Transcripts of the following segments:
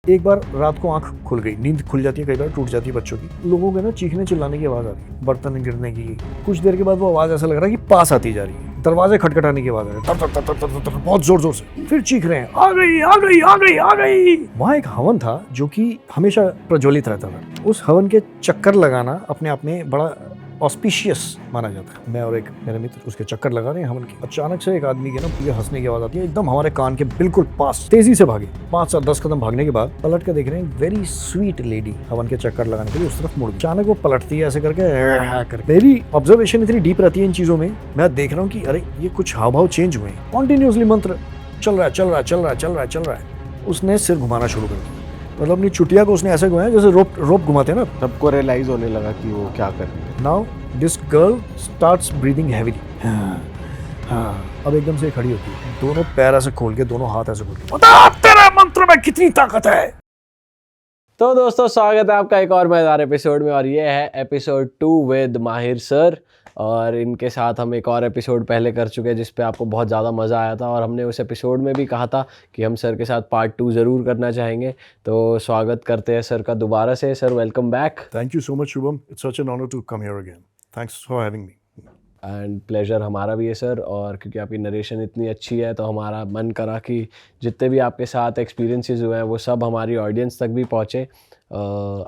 एक बार रात को आंख खुल गई, नींद खुल जाती है, कई बार टूट जाती है बच्चों की। लोगों के ना चीखने चिल्लाने की आवाज़ आ रही है, बर्तन गिरने की। कुछ देर के बाद वो आवाज़ ऐसा लग रहा है कि पास आती जा रही है, दरवाजे खटखटाने की आवाज़ आ रही है, तर तर तर तर तर तर, बहुत जोर जोर से। फिर चीख रहे हैं, आ गई आ गई आ गई आ गई। वहाँ एक हवन था जो कि हमेशा प्रज्वलित रहता था। उस हवन के चक्कर लगाना अपने आप में बड़ा ऑस्पिशियस माना जाता है। मैं और एक मेरे मित्र उसके चक्कर लगा रहे हैं हवन के। अचानक से एक आदमी के ना पूरे हंसने की आवाज आती है, एकदम हमारे कान के बिल्कुल पास। तेजी से भागे, 5 से 10 कदम भागने के बाद पलट के देख रहे हैं, वेरी स्वीट लेडी हवन के चक्कर लगाने के लिए उस तरफ मुड़ गई। अचानक वो पलटती है ऐसे करके। मेरी ऑब्जर्वेशन इतनी डीप रहती है इन चीजों में, मैं देख रहा हूँ कि अरे ये कुछ हाव भाव चेंज हुए हैं। कॉन्टिन्यूसली मंत्र चल रहा है चल रहा है चल रहा है चल रहा है चल रहा है। उसने सिर घुमाना शुरू कर दिया, मतलब अपनी चुटिया को उसने ऐसे घुमाया जैसे रोप घुमाते हैं ना। सबको रियलाइज होने लगा कि वो क्या कर रही है। Now this girl starts breathing heavily. अब एकदम से खड़ी होती है, दोनों पैर ऐसे खोल के, दोनों हाथ ऐसे खोल के, बता तेरे मंत्र में कितनी ताकत है। तो दोस्तों, स्वागत है आपका एक और मजेदार एपिसोड में, और ये है एपिसोड 2 विद माहिर सर। और इनके साथ हम एक और एपिसोड पहले कर चुके हैं जिस पे आपको बहुत ज़्यादा मज़ा आया था, और हमने उस एपिसोड में भी कहा था कि हम सर के साथ पार्ट 2 ज़रूर करना चाहेंगे। तो स्वागत करते हैं सर का दोबारा से। Sir, welcome back. Thank you so much Shubham, it's such an honour to come here again. Thanks for having me. And pleasure हमारा भी है सर, और क्योंकि आपकी नरेशन इतनी अच्छी है तो हमारा मन करा कि जितने भी आपके साथ एक्सपीरियंसेस हुए हैं वो सब हमारी ऑडियंस तक भी पहुँचे।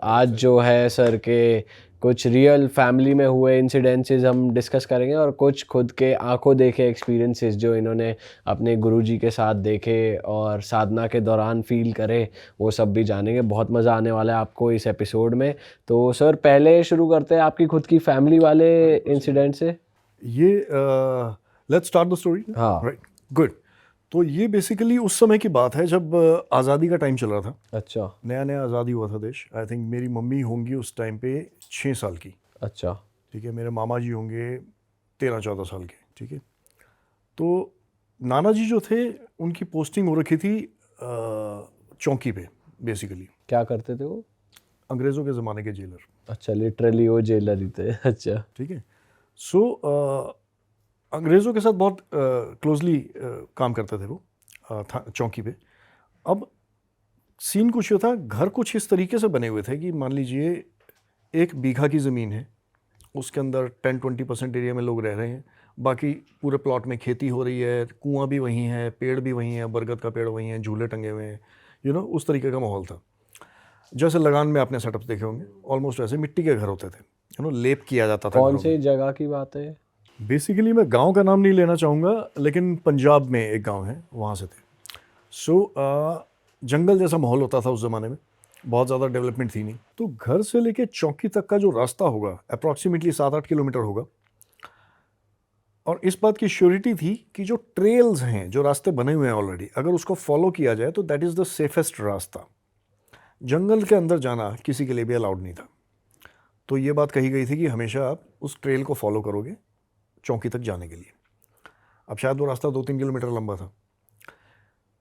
आज जो है सर के कुछ रियल फैमिली में हुए इंसिडेंसेस हम डिस्कस करेंगे, और कुछ खुद के आंखों देखे एक्सपीरियंसेस जो इन्होंने अपने गुरुजी के साथ देखे और साधना के दौरान फील करे, वो सब भी जानेंगे। बहुत मज़ा आने वाला है आपको इस एपिसोड में। तो सर, पहले शुरू करते हैं आपकी खुद की फैमिली वाले इंसिडेंट से। ये लेट्स स्टार्ट द स्टोरी। हाँ। Right, good. तो ये बेसिकली उस समय की बात है जब आज़ादी का टाइम चल रहा था। अच्छा नया नया आज़ादी हुआ था देश। आई थिंक मेरी मम्मी होंगी उस टाइम पे 6 साल की। अच्छा। ठीक है, मेरे मामा जी होंगे 13-14 साल के। ठीक है, तो नाना जी जो थे उनकी पोस्टिंग हो रखी थी चौकी पे। बेसिकली क्या करते थे वो? अंग्रेज़ों के ज़माने के जेलर। अच्छा, लिटरली वो जेलर ही थे। अच्छा। ठीक है, सो अंग्रेज़ों के साथ बहुत क्लोजली काम करते थे वो चौकी पे। अब सीन कुछ ये था, घर कुछ इस तरीके से बने हुए थे कि मान लीजिए 1 बीघा की ज़मीन है, उसके अंदर 10-20% एरिया में लोग रह रहे हैं, बाकी पूरे प्लॉट में खेती हो रही है, कुआं भी वहीं है, पेड़ भी वहीं है, बरगद का पेड़ वहीं है, झूले टंगे हुए हैं, उस तरीके का माहौल था। जैसे लगान में आपने सेटअप देखे होंगे, ऑलमोस्ट वैसे मिट्टी के घर होते थे, लेप किया जाता था। कौन सी जगह की बात है? बेसिकली मैं गांव का नाम नहीं लेना चाहूँगा, लेकिन पंजाब में एक गांव है, वहाँ से थे। सो जंगल जैसा माहौल होता था उस ज़माने में, बहुत ज़्यादा डेवलपमेंट थी नहीं। तो घर से लेके चौकी तक का जो रास्ता होगा अप्रॉक्सीमेटली 7-8 किलोमीटर होगा, और इस बात की श्योरिटी थी कि जो ट्रेल्स हैं, जो रास्ते बने हुए हैं ऑलरेडी, अगर उसको फॉलो किया जाए तो दैट इज़ द सेफेस्ट रास्ता। जंगल के अंदर जाना किसी के लिए भी अलाउड नहीं था। तो ये बात कही गई थी कि हमेशा आप उस ट्रेल को फॉलो करोगे चौकी तक जाने के लिए। अब शायद वो रास्ता 2-3 किलोमीटर लंबा था,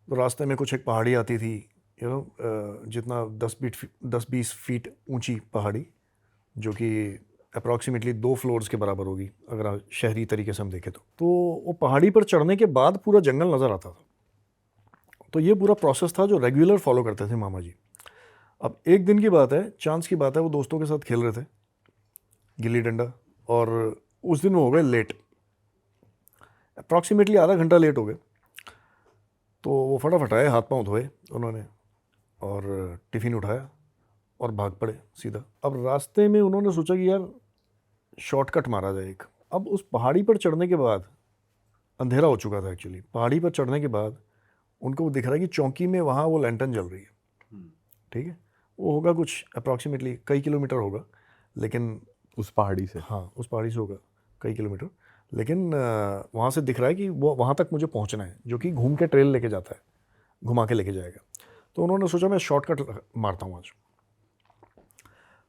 तो रास्ते में कुछ एक पहाड़ी आती थी, जितना 10-20 फीट ऊंची पहाड़ी, जो कि अप्रॉक्सीमेटली 2 फ्लोर्स के बराबर होगी अगर शहरी तरीके से हम देखें तो वो पहाड़ी पर चढ़ने के बाद पूरा जंगल नज़र आता था। तो ये पूरा प्रोसेस था जो रेगुलर फॉलो करते थे मामा जी। अब एक दिन की बात है, चांस की बात है, वो दोस्तों के साथ खेल रहे थे गिल्ली डंडा, और उस दिन वो हो गए लेट, अप्रॉक्सीमेटली आधा घंटा लेट हो गए। तो वो फटाफट आए, हाथ पांव धोए उन्होंने, और टिफ़िन उठाया और भाग पड़े सीधा। अब रास्ते में उन्होंने सोचा कि यार शॉर्टकट मारा जाए एक। अब उस पहाड़ी पर चढ़ने के बाद अंधेरा हो चुका था एक्चुअली। पहाड़ी पर चढ़ने के बाद उनको दिख रहा है कि चौकी में वहाँ वो लैंटर्न जल रही है। ठीक है, वो होगा कुछ अप्रॉक्सीमेटली कई किलोमीटर होगा, लेकिन उस पहाड़ी से? हाँ, उस पहाड़ी से होगा कई किलोमीटर, लेकिन वहाँ से दिख रहा है कि वो वहाँ तक मुझे पहुँचना है, जो कि घूम के ट्रेल लेके जाता है, घुमा के लेके जाएगा। तो उन्होंने सोचा मैं शॉर्टकट मारता हूँ आज।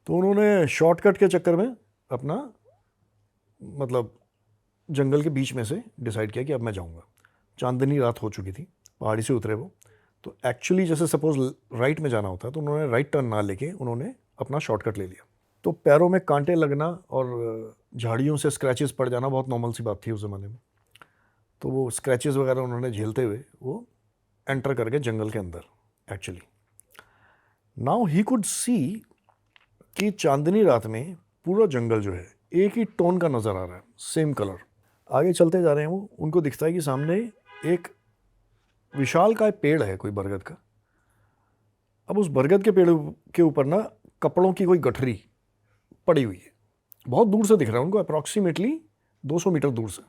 तो उन्होंने शॉर्टकट के चक्कर में अपना मतलब जंगल के बीच में से डिसाइड किया कि अब मैं जाऊँगा। चांदनी रात हो चुकी थी, पहाड़ी से उतरे वो, तो एक्चुअली जैसे सपोज राइट में जाना होता है, तो उन्होंने राइट टर्न ना लेके उन्होंने अपना शॉर्टकट ले लिया। तो पैरों में कांटे लगना और झाड़ियों से स्क्रैचेस पड़ जाना बहुत नॉर्मल सी बात थी उस ज़माने में। तो वो स्क्रैचेस वगैरह उन्होंने झेलते हुए वो एंटर करके जंगल के अंदर actually. Now he could see कि चांदनी रात में पूरा जंगल जो है एक ही टोन का नज़र आ रहा है, सेम कलर। आगे चलते जा रहे हैं वो, उनको दिखता है कि सामने एक विशाल का पेड़ है कोई बरगद का। अब उस बरगद के पेड़ के ऊपर ना कपड़ों की कोई गठरी पड़ी हुई है, बहुत दूर से दिख रहा है उनको, अप्रॉक्सीमेटली 200 मीटर दूर से।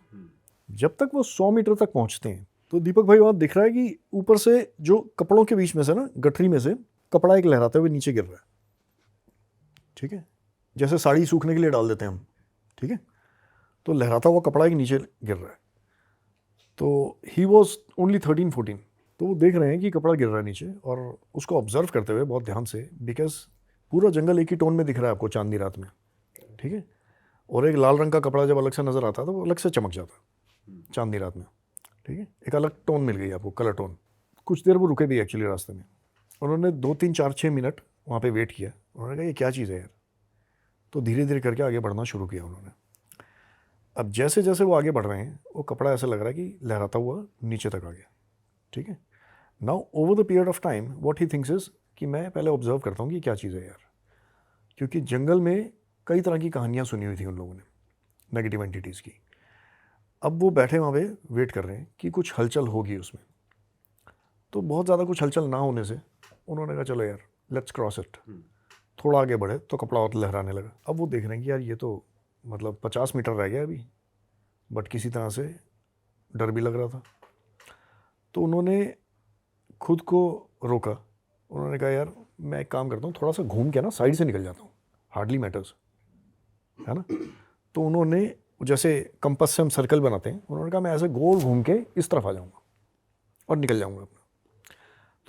जब तक वो 100 मीटर तक पहुंचते हैं तो दीपक भाई वहाँ दिख रहा है कि ऊपर से जो कपड़ों के बीच में से ना, गठरी में से कपड़ा एक लहराते हुए नीचे गिर रहा है। ठीक है, जैसे साड़ी सूखने के लिए डाल देते हैं हम, ठीक है, तो लहराता हुआ कपड़ा एक नीचे गिर रहा है। तो ही वॉज ओनली 13-14, तो वो देख रहे हैं कि कपड़ा गिर रहा है नीचे, और उसको ऑब्जर्व करते हुए बहुत ध्यान से, बिकॉज पूरा जंगल एक ही टोन में दिख रहा है आपको चांदनी रात में, ठीक है, और एक लाल रंग का कपड़ा जब अलग से नज़र आता है तो वो अलग से चमक जाता है चांदनी रात में, ठीक है, एक अलग टोन मिल गई आपको, कलर टोन। कुछ देर वो रुके भी एक्चुअली रास्ते में, उन्होंने 2, 3, 4, 6 मिनट वहाँ पे वेट किया। उन्होंने कहा ये क्या चीज़ है यार, तो धीरे धीरे करके आगे बढ़ना शुरू किया उन्होंने। अब जैसे जैसे वो आगे बढ़ रहे हैं, वो कपड़ा ऐसा लग रहा है कि लहराता हुआ नीचे तक आ गया, ठीक है। Now over the period of time what he thinks is कि मैं पहले ऑब्जर्व करता हूँ कि क्या चीज़ है यार, क्योंकि जंगल में कई तरह की कहानियाँ सुनी हुई थी उन लोगों ने, नेगेटिव एंटिटीज़ की। अब वो बैठे वहाँ पे वेट कर रहे हैं कि कुछ हलचल होगी उसमें। तो बहुत ज़्यादा कुछ हलचल ना होने से उन्होंने कहा चलो यार लेट्स क्रॉस इट। थोड़ा आगे बढ़े तो कपड़ा और लहराने लगा। अब वो देख रहे हैं कि यार ये तो मतलब 50 मीटर रह गया अभी, बट किसी तरह से डर भी लग रहा था। तो उन्होंने खुद को रोका। उन्होंने कहा यार मैं एक काम करता हूँ, थोड़ा सा घूम के ना साइड से निकल जाता हूँ, हार्डली मैटर्स, है ना। तो उन्होंने जैसे कंपास से हम सर्कल बनाते हैं, उन्होंने कहा मैं ऐसे गोल घूम के इस तरफ आ जाऊँगा और निकल जाऊँगा अपना।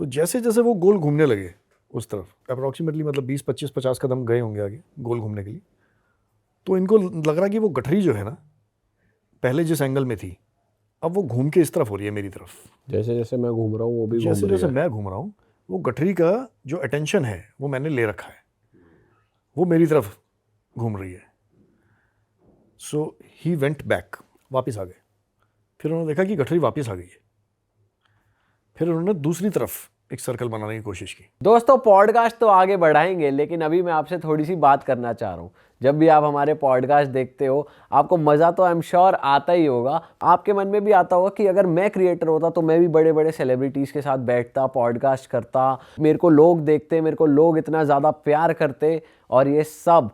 तो जैसे जैसे वो गोल घूमने लगे उस तरफ, अप्रॉक्सीमेटली मतलब 20, 25, 50 कदम गए होंगे आगे गोल घूमने के लिए, तो इनको लग रहा कि वो गठरी जो है ना पहले जिस एंगल में थी, अब वो घूम के इस तरफ हो रही है मेरी तरफ। जैसे जैसे मैं घूम रहा हूँ वो भी घूम जैसे रही जैसे है। मैं घूम रहा हूँ, वो गठरी का जो अटेंशन है वो मैंने ले रखा है, वो मेरी तरफ घूम रही है। सो ही वेंट बैक, वापस आ गए। फिर उन्होंने देखा कि गठरी वापस आ गई है। फिर उन्होंने दूसरी तरफ एक सर्कल बनाने की कोशिश की। दोस्तों पॉडकास्ट तो आगे बढ़ाएंगे, लेकिन अभी मैं आपसे थोड़ी सी बात करना चाह रहा हूँ। जब भी आप हमारे पॉडकास्ट देखते हो, आपको मज़ा तो आई एम श्योर आता ही होगा। आपके मन में भी आता होगा कि अगर मैं क्रिएटर होता तो मैं भी बड़े बड़े सेलिब्रिटीज़ के साथ बैठता, पॉडकास्ट करता, मेरे को लोग देखते, मेरे को लोग इतना ज़्यादा प्यार करते, और ये सब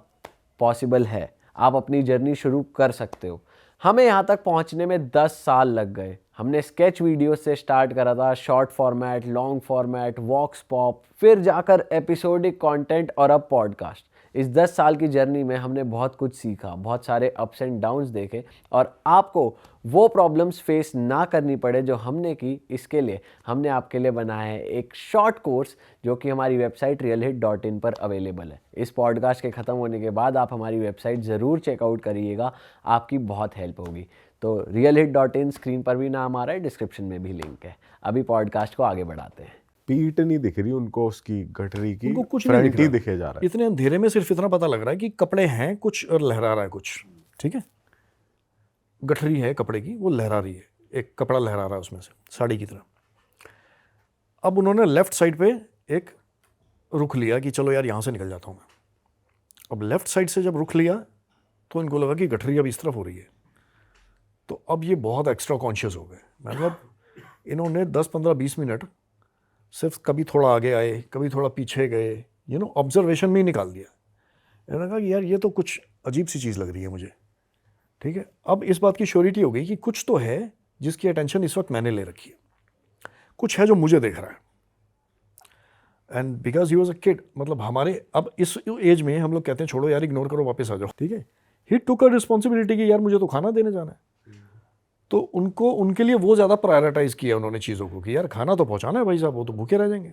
पॉसिबल है। आप अपनी जर्नी शुरू कर सकते हो। हमें यहाँ तक पहुँचने में 10 साल लग गए। हमने स्केच वीडियो से स्टार्ट करा था, शॉर्ट फॉर्मेट, लॉन्ग फॉर्मेट, वॉक्स पॉप, फिर जाकर एपिसोडिक कंटेंट, और अब पॉडकास्ट। इस 10 साल की जर्नी में हमने बहुत कुछ सीखा, बहुत सारे अप्स एंड डाउन्स देखे, और आपको वो प्रॉब्लम्स फेस ना करनी पड़े जो हमने की, इसके लिए हमने आपके लिए बनाया है एक शॉर्ट कोर्स, जो कि हमारी वेबसाइट realhit.in पर अवेलेबल है। इस पॉडकास्ट के ख़त्म होने के बाद आप हमारी वेबसाइट ज़रूर चेकआउट करिएगा, आपकी बहुत हेल्प होगी। तो realhit.in स्क्रीन पर भी नाम आ रहा है, डिस्क्रिप्शन में भी लिंक है। अभी पॉडकास्ट को आगे बढ़ाते हैं। पीठ नहीं दिख रही उनको, उसकी गठरी की उनको कुछ नहीं फ्रंट दिख ही रहा। दिखे जा रहा है। इतने अंधेरे में सिर्फ इतना पता लग रहा है कि कपड़े हैं कुछ और लहरा रहा है कुछ, ठीक है। गठरी है कपड़े की, वो लहरा रही है, एक कपड़ा लहरा रहा है उसमें से साड़ी की तरह। अब उन्होंने लेफ्ट साइड पे एक रुख लिया कि चलो यार यहाँ से निकल जाता हूँ मैं। अब लेफ्ट साइड से जब रुख लिया तो इनको लगा कि गठरी अब इस तरफ हो रही है। तो अब ये बहुत एक्स्ट्रा कॉन्शियस हो गए। मतलब इन्होंने 10, 15, 20 मिनट सिर्फ कभी थोड़ा आगे आए, कभी थोड़ा पीछे गए, ऑब्जर्वेशन में ही निकाल दिया। इन्होंने कहा कि यार ये तो कुछ अजीब सी चीज़ लग रही है मुझे, ठीक है। अब इस बात की श्योरिटी हो गई कि कुछ तो है जिसकी अटेंशन इस वक्त मैंने ले रखी है, कुछ है जो मुझे देख रहा है। And because he was a kid, मतलब हमारे अब इस एज में हम लोग कहते हैं छोड़ो यार, इग्नोर करो, वापस आ जाओ, ठीक है। ही टुक अ रिस्पॉन्सिबिलिटी कि यार मुझे तो खाना देने जाना है। तो उनको, उनके लिए वो ज़्यादा प्रायोरिटाइज़ किया उन्होंने चीज़ों को कि यार खाना तो पहुँचाना है भाई साहब, वो तो भूखे रह जाएंगे,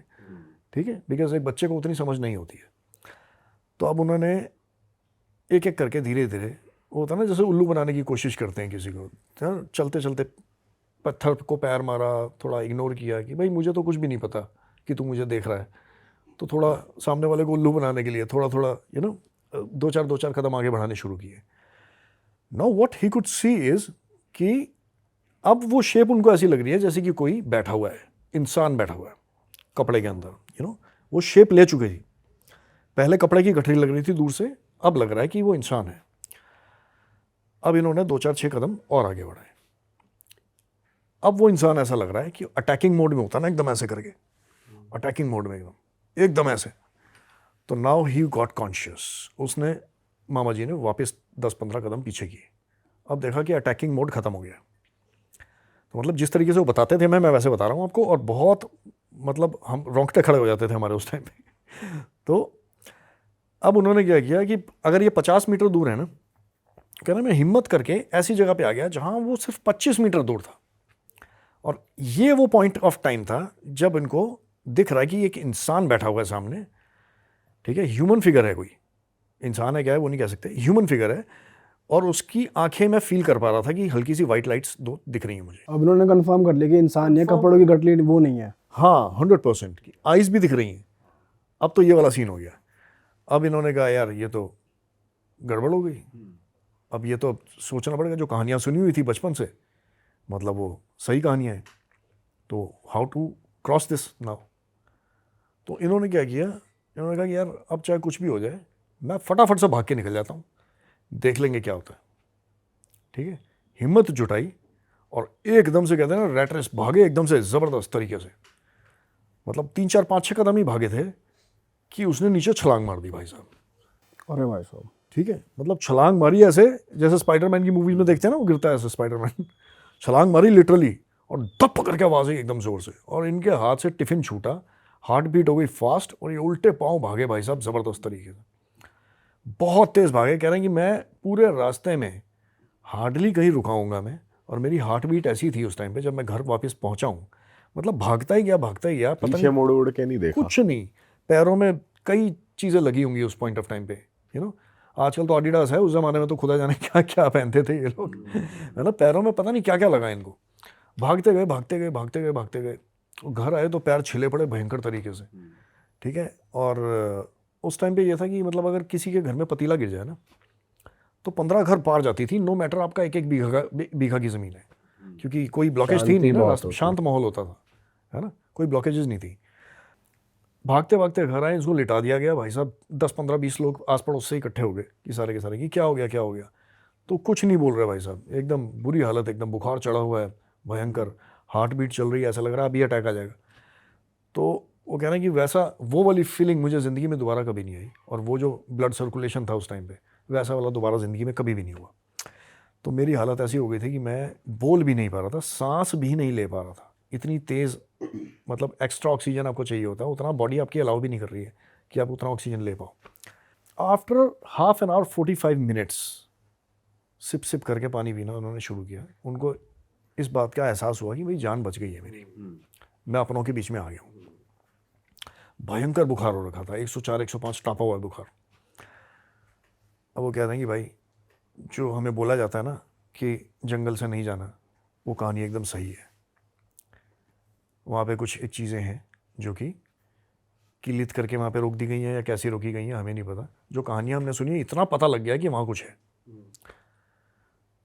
ठीक है। बिकॉज एक बच्चे को उतनी समझ नहीं होती है। तो अब उन्होंने एक एक करके धीरे धीरे, वो होता है ना जैसे उल्लू बनाने की कोशिश करते हैं किसी को, यार चलते चलते पत्थर को पैर मारा, थोड़ा इग्नोर किया कि भाई मुझे तो कुछ भी नहीं पता कि तू मुझे देख रहा है। तो थोड़ा सामने वाले को उल्लू बनाने के लिए थोड़ा थोड़ा 2-4 कदम आगे बढ़ाने शुरू किए। Now what he could see is कि अब वो शेप उनको ऐसी लग रही है जैसे कि कोई बैठा हुआ है, इंसान बैठा हुआ है कपड़े के अंदर, वो शेप ले चुके थी। पहले कपड़े की गठरी लग रही थी दूर से, अब लग रहा है कि वो इंसान है। अब इन्होंने 2-4-6 कदम और आगे बढ़ाए। अब वो इंसान ऐसा लग रहा है कि अटैकिंग मोड में होता ना, एकदम ऐसे करके, अटैकिंग मोड में एकदम ऐसे। तो नाउ ही गॉट कॉन्शियस। उसने, मामा जी ने वापस 10-15 कदम पीछे किए। अब देखा कि अटैकिंग मोड खत्म हो गया। तो मतलब जिस तरीके से वो बताते थे मैं वैसे बता रहा हूँ आपको, और बहुत मतलब हम रोंगटे खड़े हो जाते थे हमारे उस टाइम पे। तो अब उन्होंने क्या किया कि अगर ये 50 मीटर दूर है ना, कह रहा मैं हिम्मत करके ऐसी जगह पे आ गया जहाँ वो सिर्फ 25 मीटर दूर था। और ये वो पॉइंट ऑफ टाइम था जब इनको दिख रहा है कि एक इंसान बैठा हुआ है सामने, ठीक है, ह्यूमन फिगर है, कोई इंसान है क्या है वो नहीं कह सकते, ह्यूमन फिगर है। और उसकी आंखें मैं फील कर पा रहा था कि हल्की सी वाइट लाइट्स दो दिख रही हैं मुझे। अब इन्होंने कंफर्म कर लिया कि इंसान नहीं है, कपड़ों की गठली वो नहीं है। हाँ, 100% की आइज भी दिख रही हैं। अब तो ये वाला सीन हो गया। अब इन्होंने कहा यार ये तो गड़बड़ हो गई। अब ये तो सोचना पड़ेगा, जो कहानियाँ सुनी हुई थी बचपन से, मतलब वो सही कहानियाँ हैं, तो how to cross this now. तो इन्होंने क्या किया, इन्होंने कहा कि यार अब चाहे कुछ भी हो जाए, मैं फटाफट से भाग के निकल जाता हूँ, देख लेंगे क्या होता है। ठीक है, हिम्मत जुटाई और एकदम से, कहते हैं ना, रैट रेस, भागे एकदम से ज़बरदस्त तरीके से। मतलब 3-4-5-6 कदम ही भागे थे कि उसने नीचे छलांग मार दी भाई साहब। अरे भाई साहब, ठीक है, मतलब छलांग मारी ऐसे जैसे स्पाइडरमैन की मूवीज में देखते हैं ना, वो गिरता है ऐसे स्पाइडरमैन। छलांग मारी लिटरली, और धप करके आवाज़ आई एकदम जोर से, और इनके हाथ से टिफिन छूटा, हार्ट बीट हो गई फास्ट, और ये उल्टे पाँव भागे भाई साहब ज़बरदस्त तरीके से, बहुत तेज़ भागे। कह रहे हैं कि मैं पूरे रास्ते में हार्डली कहीं रुकाऊंगा मैं, और मेरी हार्ट बीट ऐसी थी उस टाइम पे जब मैं घर वापस पहुंचा हूँ, मतलब भागता ही गया पता पीछे नहीं, मुड़ उड़ के नहीं देखा कुछ नहीं, पैरों में कई चीज़ें लगी होंगी उस पॉइंट ऑफ टाइम पे, यू नो। आजकल तो एडिडास है, उस ज़माने में तो खुदा जाने क्या क्या पहनते थे ये लोग, है ना। पैरों में पता नहीं क्या क्या लगा इनको। भागते गए भागते गए भागते गए भागते गए, घर आए तो पैर छिले पड़े भयंकर तरीके से। ठीक है, और उस टाइम पे ये था कि मतलब अगर किसी के घर में पतीला गिर जाए ना, तो 15 घर पार जाती थी, नो मैटर आपका 1-1 बीघा की ज़मीन है, क्योंकि कोई ब्लॉकेज थी नहीं ना, रास्ता शांत माहौल होता था, है ना, कोई ब्लॉकेजेस नहीं थी। भागते भागते घर आए, इसको लिटा दिया गया भाई साहब। 10-15-20 लोग आस पड़ोस से इकट्ठे हो गए कि सारे के सारे कि क्या हो गया क्या हो गया। तो कुछ नहीं बोल रहे भाई साहब, एकदम बुरी हालत, एकदम बुखार चढ़ा हुआ है भयंकर, हार्ट बीट चल रही है, ऐसा लग रहा है अभी अटैक आ जाएगा। तो वो कह रहे हैं कि वैसा, वो वाली फीलिंग मुझे ज़िंदगी में दोबारा कभी नहीं आई, और वो जो ब्लड सर्कुलेशन था उस टाइम पे, वैसा वाला दोबारा ज़िंदगी में कभी भी नहीं हुआ। तो मेरी हालत ऐसी हो गई थी कि मैं बोल भी नहीं पा रहा था, सांस भी नहीं ले पा रहा था, इतनी तेज़, मतलब एक्स्ट्रा ऑक्सीजन आपको चाहिए होता है, उतना बॉडी आपकी अलाउ भी नहीं कर रही है कि आप उतना ऑक्सीजन ले पाओ। After half an hour 45 minutes sip sip करके पानी पीना उन्होंने शुरू किया। उनको इस बात का एहसास हुआ कि भाई जान बच गई है मेरी, मैं अपनों के बीच में आ गया हूँ। भयंकर बुखार हो रखा था, 104-105 टापा हुआ बुखार। अब वो कहते हैं कि भाई जो हमें बोला जाता है ना कि जंगल से नहीं जाना, वो कहानी एकदम सही है। वहाँ पे कुछ एक चीज़ें हैं जो कि किलित करके वहाँ पे रोक दी गई हैं, या कैसे रोकी गई हैं हमें नहीं पता। जो कहानियाँ हमने सुनी है, इतना पता लग गया कि वहाँ कुछ है।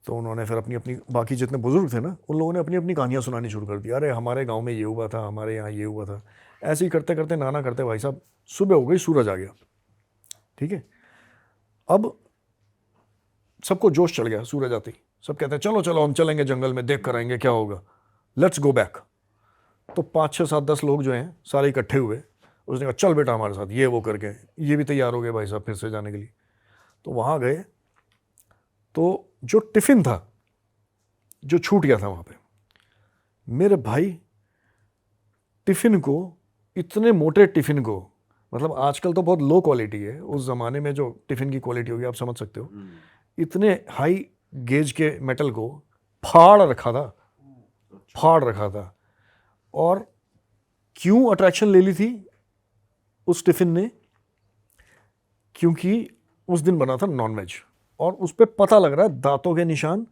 तो उन्होंने फिर अपनी अपनी, बाकी जितने बुजुर्ग थे ना, उन लोगों ने अपनी अपनी कहानियाँ सुनानी शुरू कर दी। अरे हमारे गांव में ये हुआ था, हमारे यहाँ ये हुआ था। ऐसे ही करते करते नाना करते भाई साहब सुबह हो गई, सूरज आ गया। ठीक है, अब सबको जोश चढ़ गया सूरज आते ही। सब कहते हैं चलो चलो हम चलेंगे जंगल में, देख कर आएंगे क्या होगा, लेट्स गो बैक। तो 5-6-7-10 लोग जो हैं सारे इकट्ठे हुए। उसने कहा चल बेटा हमारे साथ, ये वो करके ये भी तैयार हो गए भाई साहब फिर से जाने के लिए। तो वहाँ गए, तो जो टिफ़िन था जो छूट गया था वहाँ पे, मेरे भाई टिफ़िन को, इतने मोटे टिफ़िन को, मतलब आजकल तो बहुत लो क्वालिटी है, उस ज़माने में जो टिफ़िन की क्वालिटी होगी आप समझ सकते हो, इतने हाई गेज के मेटल को फाड़ रखा था। और क्यों अट्रैक्शन ले ली थी उस टिफ़िन ने, क्योंकि उस दिन बना था नॉनवेज, और उस पर पता लग रहा है दांतों के निशान,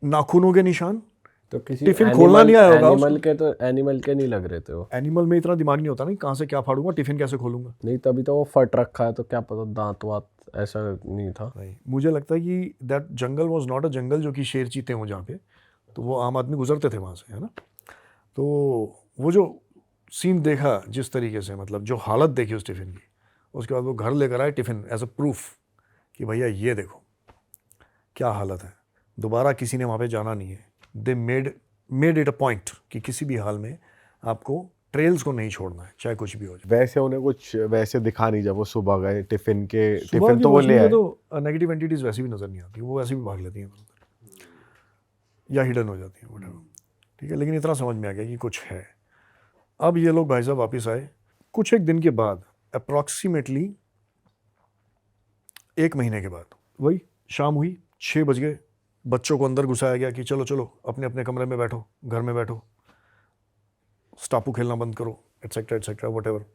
नाखूनों के निशान। तो किसी टिफिन खोलना नहीं आया होगा एनिमल के, तो एनिमल के नहीं लग रहे थे वो। एनिमल में इतना दिमाग नहीं होता ना, कहाँ से क्या फाड़ूंगा, टिफिन कैसे खोलूंगा। नहीं, तभी तो वो फट रखा है, तो क्या पता दांत वात, ऐसा नहीं था। नहीं, मुझे लगता है कि that jungle was not a jungle जो कि शेर चीते हों जहाँ पे, तो वो आम आदमी गुजरते थे वहाँ से, है ना। तो वो जो सीन देखा जिस तरीके से, मतलब जो हालत देखी उस टिफिन की, उसके बाद वो घर लेकर आए टिफ़िन एज अ प्रूफ कि भैया ये देखो क्या हालत है, दोबारा किसी ने वहाँ पे जाना नहीं है। They made it a point कि किसी भी हाल में आपको ट्रेल्स को नहीं छोड़ना है, चाहे कुछ भी हो जाए। वैसे उन्हें कुछ वैसे दिखा नहीं, जब वो सुबह गए टिफिन सुबह की तो वो रोशनी ले में आए। तो नेगेटिव एंटिटीज वैसे भी नज़र नहीं आती, वो वैसे भी भाग लेती हैं या हिडन हो जाती हैं whatever। ठीक है, लेकिन इतना समझ में आ गया कि कुछ है। अब ये लोग भाई साहब वापस आए कुछ एक दिन के बाद, अप्रॉक्सीमेटली 1 महीने के बाद। वही शाम हुई, 6 बज गए, बच्चों को अंदर घुसाया गया कि चलो चलो अपने अपने कमरे में बैठो, घर में बैठो, स्टापू खेलना बंद करो, एटसेट्रा वटेवर।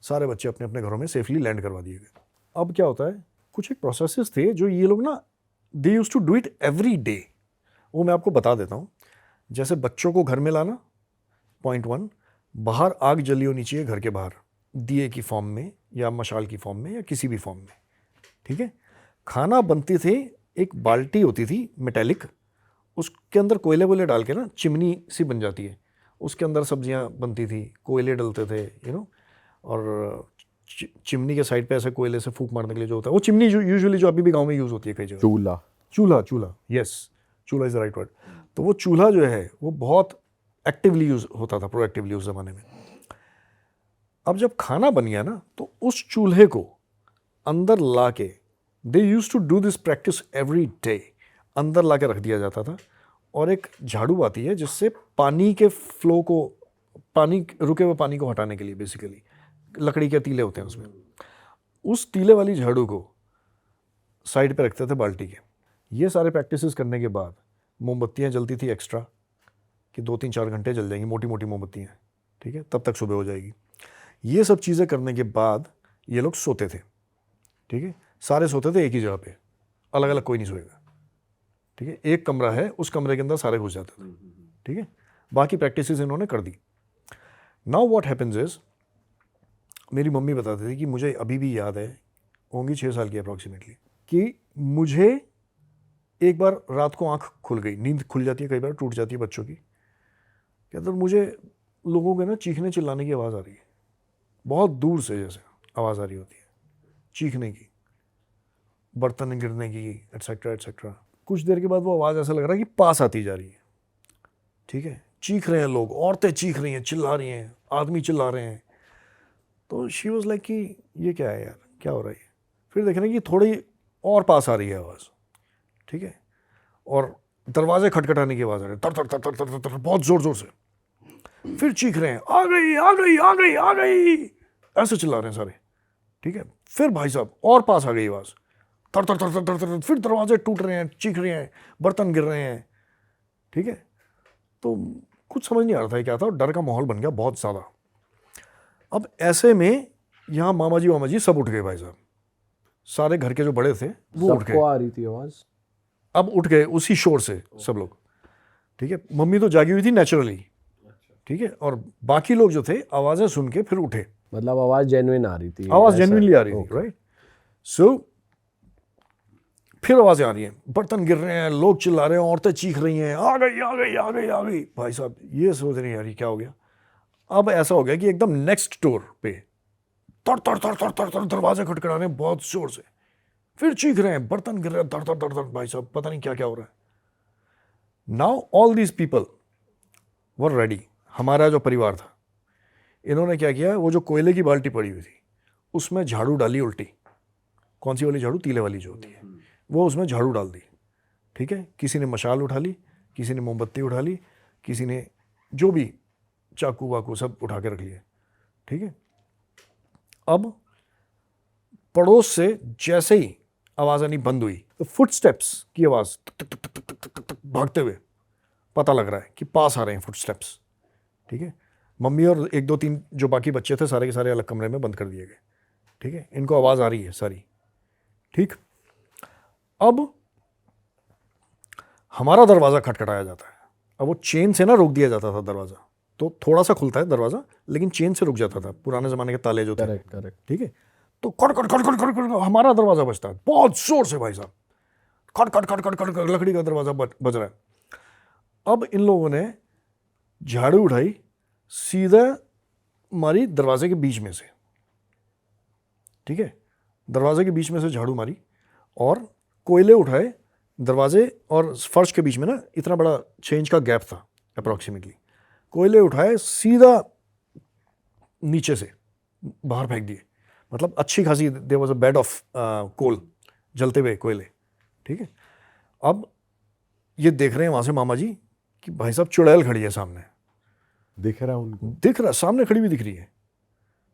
सारे बच्चे अपने अपने घरों में सेफली लैंड करवा दिए गए। अब क्या होता है, कुछ एक प्रोसेसेस थे जो ये लोग ना they use to do it every day. वो मैं आपको बता देता हूँ। जैसे बच्चों को घर में लाना, पॉइंट 1, बाहर आग जली होनी चाहिए घर के बाहर, दिए की फॉर्म में या मशाल की फॉर्म में या किसी भी फॉर्म में। ठीक है, खाना बनते थे, एक बाल्टी होती थी मेटेलिक, उसके अंदर कोयले वोले डाल के ना चिमनी सी बन जाती है, उसके अंदर सब्जियां बनती थी, कोयले डलते थे और चिमनी के साइड पे ऐसे कोयले से फूंक मारने के लिए जो होता है वो चिमनी यूजुअली जो अभी भी गांव में यूज़ होती है कई जगह, चूल्हा, यस, चूल्हा इज़ द राइट वर्ड। तो वो चूल्हा जो है वो बहुत एक्टिवली यूज़ होता था, प्रोएक्टिवली उस ज़माने में। अब जब खाना बन गया ना तो उस चूल्हे को अंदर ला के, they use to do this practice every day, अंदर ला के रख दिया जाता था। और एक झाड़ू आती है जिससे पानी के फ्लो को, पानी रुके हुए पानी को हटाने के लिए, बेसिकली लकड़ी के तीले होते हैं उसमें, उस तीले वाली झाड़ू को साइड पे रखते थे बाल्टी के। ये सारे प्रैक्टिसेस करने के बाद मोमबत्तियाँ जलती थी एक्स्ट्रा कि 2-3-4 घंटे जल जाएंगी, मोटी मोटी मोमबत्तियाँ, ठीक है, तब तक सुबह हो जाएगी। ये सब चीज़ें करने के बाद ये लोग सोते थे। ठीक है, सारे सोते थे एक ही जगह पे, अलग अलग कोई नहीं सोएगा। ठीक है, एक कमरा है, उस कमरे के अंदर सारे घुस जाते थे। ठीक है, बाकी प्रैक्टिसेस इन्होंने कर दी। नाउ व्हाट हैपेंस इज, मेरी मम्मी बताती थी कि मुझे अभी भी याद है, होंगी 6 साल की अप्रॉक्सीमेटली, कि मुझे एक बार रात को आंख खुल गई, नींद खुल जाती है, कई बार टूट जाती है बच्चों की, कहते तो मुझे लोगों के ना चीखने चिल्लाने की आवाज़ आ रही है, बहुत दूर से जैसे आवाज़ आ रही होती है, चीखने की, बर्तन गिरने की, एटसेट्रा। कुछ देर के बाद वो आवाज़ ऐसा लग रहा है कि पास आती जा रही है। ठीक है, चीख रहे हैं लोग, औरतें चीख रही हैं, चिल्ला रही हैं, आदमी चिल्ला रहे हैं। तो शी वाज लाइक कि ये क्या है यार, क्या हो रहा है। फिर देख रहे हैं कि थोड़ी और पास आ रही है आवाज़। ठीक है, और दरवाजे खटखटाने की आवाज़ आ रही है, तर तर तर तर तर तर, बहुत ज़ोर ज़ोर से। फिर चीख रहे हैं, आ गई आ गई आ गई आ गई, ऐसे चिल्ला रहे हैं सारे। ठीक है, फिर भाई साहब और पास आ गई आवाज़, तर तर तर तर तर, फिर दरवाजे टूट रहे हैं, चीख रहे हैं, बर्तन गिर रहे हैं। ठीक है, तो कुछ समझ नहीं आ रहा था क्या था, डर का माहौल बन गया बहुत ज़्यादा। अब ऐसे में यहाँ मामा जी सब उठ गए भाई साहब, सारे घर के जो बड़े थे वो उठ गए, सबको आ रही थी आवाज़। अब उठ गए उसी शोर से सब लोग। ठीक है, मम्मी तो जागी हुई थी नेचुरली। ठीक है, और बाकी लोग जो थे आवाज़ें सुन के फिर उठे, मतलब आवाज़ जेन्युइन आ रही थी, आवाज़ ऐसा? जेन्युइनली आ रही थी, राइट। सो फिर आवाज़ें आ रही हैं, बर्तन गिर रहे हैं, लोग चिल्ला रहे हैं, औरतें चीख रही हैं, आ गई आ गई आ गई आ गई। भाई साहब ये सोच रहे हैं यार ये क्या हो गया। अब ऐसा हो गया कि एकदम नेक्स्ट डोर पे तर तर तर तर तर तर दरवाजे खटखटा रहे हैं बहुत जोर से, फिर चीख रहे हैं, बर्तन गिर रहे हैं, दर दर दर दर। भाई साहब पता नहीं क्या क्या हो रहा है। Now all these people were ready. हमारा जो परिवार था, इन्होंने क्या किया, वो जो कोयले की बाल्टी पड़ी हुई थी उसमें झाड़ू डाली उल्टी, कौन सी वाली झाड़ू, तीले वाली जो होती है, वो उसमें झाड़ू डाल दी। ठीक है, किसी ने मशाल उठा ली, किसी ने मोमबत्ती उठा ली, किसी ने जो भी चाकू वाकू सब उठा के रख लिए। ठीक है, अब पड़ोस से जैसे ही आवाज़ आनी बंद हुई तो फुटस्टेप्स की आवाज़, भागते हुए, पता लग रहा है कि पास आ रहे हैं फुटस्टेप्स। ठीक है, मम्मी और 1-2-3 जो बाकी बच्चे थे सारे के सारे अलग कमरे में बंद कर दिए गए। ठीक है, इनको आवाज़ आ रही है सारी। ठीक, अब हमारा दरवाज़ा खटखटाया जाता है। अब वो चेन से ना रोक दिया जाता था दरवाज़ा, तो थोड़ा सा खुलता है दरवाज़ा लेकिन चेन से रुक जाता था, पुराने ज़माने के ताले जो थे। करेक्ट। ठीक है, तो खट खट खट खट खट खट हमारा दरवाज़ा बजता है बहुत जोर से भाई साहब, खट खट खट खट खट लकड़ी का दरवाज़ा बज रहा है। अब इन लोगों ने झाड़ू उठाई, सीधा मारी दरवाजे के बीच में से, ठीक है, दरवाजे के बीच में से झाड़ू मारी और कोयले उठाए, दरवाजे और फर्श के बीच में ना इतना बड़ा 6 इंच का गैप था अप्रॉक्सीमेटली, कोयले उठाए सीधा नीचे से बाहर फेंक दिए, मतलब अच्छी खासी there was a bed of coal, जलते हुए कोयले, ठीक है। अब ये देख रहे हैं वहाँ से मामा जी कि भाई साहब चुड़ैल खड़ी है सामने, दिख रहा है उनको? दिख रहा, सामने खड़ी हुई दिख रही है,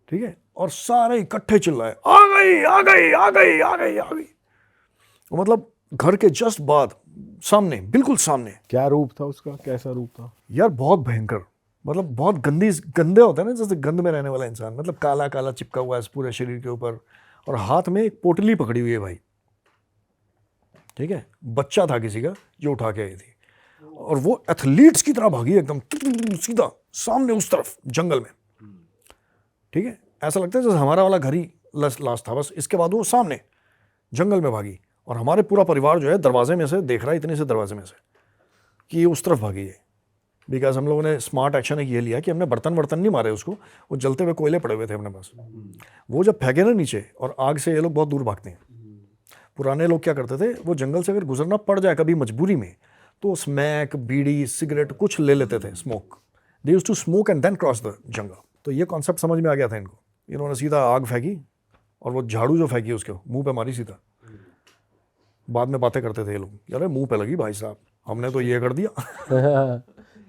ठीक है, और सारे इकट्ठे चिल्लाए, आ गई आ गई आ गई आ गई आ गई। मतलब घर के जस्ट बाद, सामने, बिल्कुल सामने। क्या रूप था उसका, कैसा रूप था? यार बहुत भयंकर, मतलब बहुत गंदे होता है ना, जैसे गंद में रहने वाला इंसान, मतलब काला काला चिपका हुआ है पूरे शरीर के ऊपर, और हाथ में एक पोटली पकड़ी हुई है भाई, ठीक है, बच्चा था किसी का जो उठा के आई थी, और वो एथलीट्स की तरह भागी एकदम सीधा सामने उस तरफ जंगल में, ठीक है, ऐसा लगता है जैसे हमारा वाला घर ही लास्ट था बस, इसके बाद वो सामने जंगल में भागी, और हमारे पूरा परिवार जो है दरवाजे में से देख रहा है, इतने से दरवाजे में से कि ये उस तरफ भागी है। बिकॉज हम लोगों ने स्मार्ट एक्शन एक ये लिया कि हमने बर्तन नहीं मारे उसको, वो जलते हुए कोयले पड़े हुए थे अपने पास, वो जब फेंके ना नीचे, और आग से ये लोग बहुत दूर भागते हैं। पुराने लोग क्या करते थे, वो जंगल से अगर गुजरना पड़ जाए कभी मजबूरी में, तो स्मैक, बीड़ी, सिगरेट कुछ ले लेते थे, smoke, they used to smoke and then cross the jungle. तो ये कॉन्सेप्ट समझ में आ गया था इनको, इन्होंने सीधा आग फेंकी, और वो झाड़ू जो फेंकी उसके मुंह पे मारी सीधा। बाद में बातें करते थे ये लोग, यार मुंह पे लगी भाई साहब, हमने तो ये कर दिया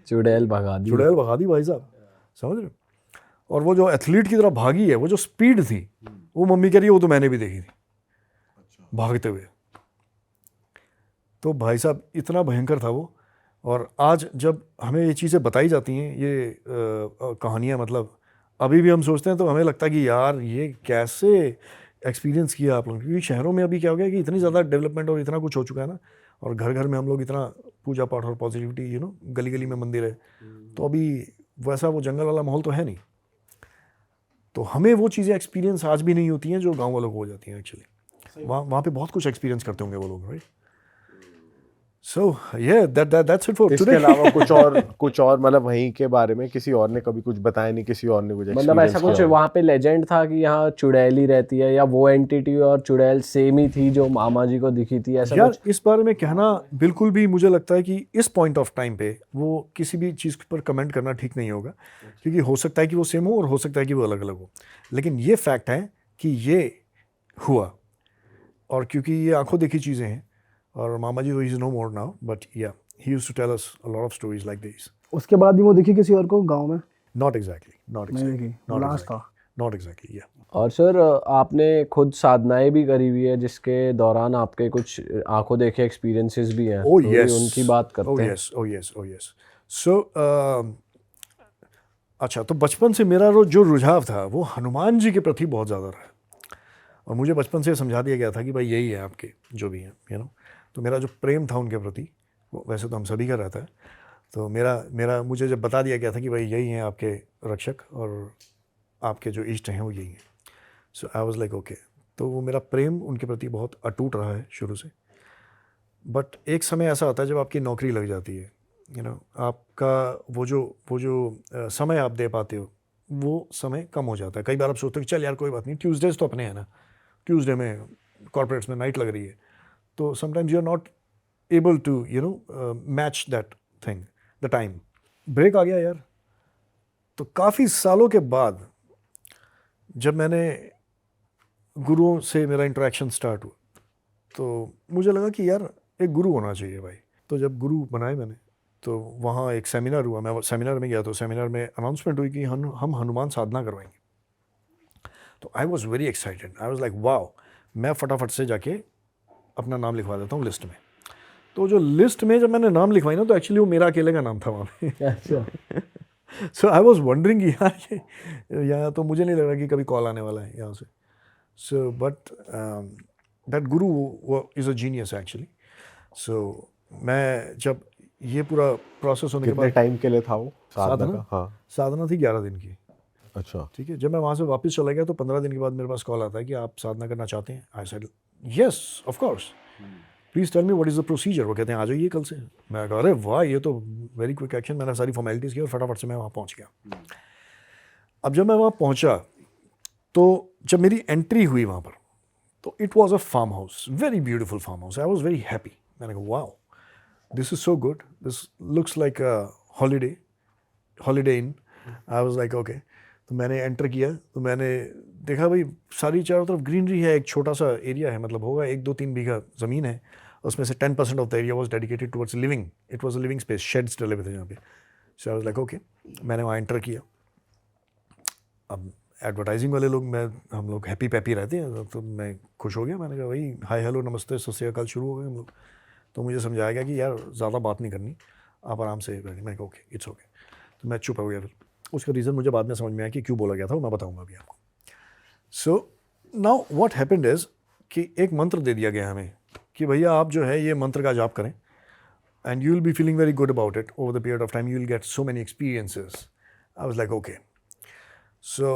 चुड़ैल भगा दी, चुड़ैल भगा दी भाई साहब, समझ रहे हो। और वो जो एथलीट की तरह भागी है, वो जो स्पीड थी, वो मम्मी कह रही है वो तो मैंने भी देखी थी भागते हुए। तो भाई साहब इतना भयंकर था वो। और आज जब हमें ये चीज़ें बताई जाती हैं, ये कहानियाँ, मतलब अभी भी हम सोचते हैं तो हमें लगता है कि यार ये कैसे एक्सपीरियंस किया आप लोगों ने, क्योंकि शहरों में अभी क्या हो गया कि इतनी ज़्यादा डेवलपमेंट और इतना कुछ हो चुका है ना, और घर घर में हम लोग इतना पूजा पाठ और पॉजिटिविटी, गली गली में मंदिर है, तो अभी वैसा वो जंगल वाला माहौल तो है नहीं, तो हमें वो चीज़ें एक्सपीरियंस आज भी नहीं होती हैं जो गांव वालों को हो जाती हैं एक्चुअली। वहाँ पे बहुत कुछ एक्सपीरियंस करते होंगे वो लोग, right. So yeah, that's it for इसके today. अलावा कुछ और मतलब वहीं के बारे में किसी और ने कभी कुछ बताया नहीं, किसी और ने कुछ मतलब experience ऐसा कुछ किया हो? वहाँ पे लेजेंड था कि यहाँ चुड़ैल ही रहती है, या वो एंटिटी और चुड़ैल सेम ही थी जो मामा जी को दिखी थी, ऐसा यार कुछ? इस बारे में कहना बिल्कुल भी, मुझे लगता है कि इस पॉइंट ऑफ टाइम पे वो किसी भी चीज़ पर कमेंट करना ठीक नहीं होगा, क्योंकि हो सकता है कि वो सेम हो और हो सकता है कि वो अलग अलग हो, लेकिन ये फैक्ट है कि ये हुआ, और क्योंकि ये आंखों देखी चीज़ें हैं, और मामा जी तो is no more now, but yeah he used to tell us a lot of stories like this. उसके बाद भी वो दिखी किसी और को गांव में? नॉट एग्जैक्टली, नहीं देखी, लास्ट था। नॉट एग्जैक्टली, या। और सर आपने खुद साधनाएं भी करी हुई है जिसके दौरान आपके कुछ आंखों देखे एक्सपीरियंसेस भी हैं, Oh तो yes. भी उनकी बात करते हैं। Oh yes. So अच्छा, तो बचपन से मेरा जो रुझाव था वो हनुमान जी के प्रति बहुत ज़्यादा रहा, और मुझे बचपन से समझा दिया गया था कि भाई यही है आपके जो भी हैं, तो मेरा जो प्रेम था उनके प्रति, वो वैसे तो हम सभी का रहता है, तो मेरा मुझे जब बता दिया गया था कि भाई यही हैं आपके रक्षक और आपके जो इष्ट हैं वो यही हैं, सो आई वाज लाइक ओके। तो वो मेरा प्रेम उनके प्रति बहुत अटूट रहा है शुरू से। बट एक समय ऐसा आता है जब आपकी नौकरी लग जाती है, आपका वो जो समय आप दे पाते हो वो समय कम हो जाता है। कई बार आप सोचते हो कि चल यार कोई बात नहीं, ट्यूसडेज तो अपने हैं ना, ट्यूसडे में कॉर्पोरेट्स में नाइट लग रही है, तो sometimes you are not able to match that thing, the time. Break आ गया यार। तो काफ़ी सालों के बाद जब मैंने गुरुओं से मेरा इंटरेक्शन स्टार्ट हुआ, तो मुझे लगा कि यार एक गुरु होना चाहिए भाई। तो जब गुरु बनाए मैंने, तो वहाँ एक सेमिनार हुआ, मैं सेमिनार में गया, तो सेमिनार में अनाउंसमेंट हुई कि हम हनुमान साधना करवाएंगे। तो I was very excited, I was like wow, मैं फटाफट से जाके अपना नाम लिखवा देता हूँ लिस्ट में। तो जो लिस्ट में जब मैंने नाम लिखवाई ना, तो एक्चुअली वो मेरा अकेले का नाम था वहाँ पे। अच्छा। सो आई वॉज वंडरिंग यार ये यहाँ तो मुझे नहीं लग रहा कि कभी कॉल आने वाला है यहाँ से। So but that Guru is a genius actually. सो मैं जब ये पूरा प्रोसेस होने के कितने बाद, टाइम के लिए था वो साधना साधना? का? हाँ, साधना थी 11 दिन की, अच्छा। ठीक है। जब मैं वहाँ से वापस चला गया तो 15 दिन के बाद मेरे पास कॉल आता है कि आप साधना करना चाहते हैं। I said yes of course, please tell me what is the procedure. वो कहते हैं आ जाइए कल से। मैं कहा अरे वाह, ये तो वेरी क्विक एक्शन। मैंने सारी फॉर्मेलिटीज़ की और फटाफट से मैं वहाँ पहुँच गया। अब जब मैं वहाँ पहुँचा तो जब मेरी एंट्री हुई वहाँ पर, तो it was a farm house, very beautiful farm house. I was very happy. मैंने कहा wow, this is so good, this looks like a holiday inn. I was like okay. तो मैंने एंटर किया, तो मैंने देखा भाई सारी चारों तरफ ग्रीनरी है, एक छोटा सा एरिया है, मतलब होगा 1-2-3 बीघा ज़मीन है, उसमें से 10% of the area was dedicated towards living. It was a living space, shades डले हुए थे यहाँ पे. सो आई वाज लाइक ओके. मैंने वहाँ एंटर किया. अब एडवर्टाइजिंग वाले लोग, हम लोग हैप्पी पैपी रहते हैं, तो मैं खुश हो गया. मैंने कहा भाई हाय हेलो नमस्ते सत श्री अकाल शुरू हो गए हम लोग. तो मुझे समझाया गया कि यार ज़्यादा बात नहीं करनी, आप आराम से बैठिए. मैं कहा ओके इट्स ओके. तो मैं चुप हो गया. फिर उसका रीज़न मुझे बाद में समझ में आया कि क्यों बोला गया था, वो मैं बताऊँगा अभी आपको. So now what happened is कि एक मंत्र दे दिया गया हमें कि भैया आप जो है ये मंत्र का जाप करें, and you will be feeling very good about it. Over the period of time you will get so many experiences. I was like okay. So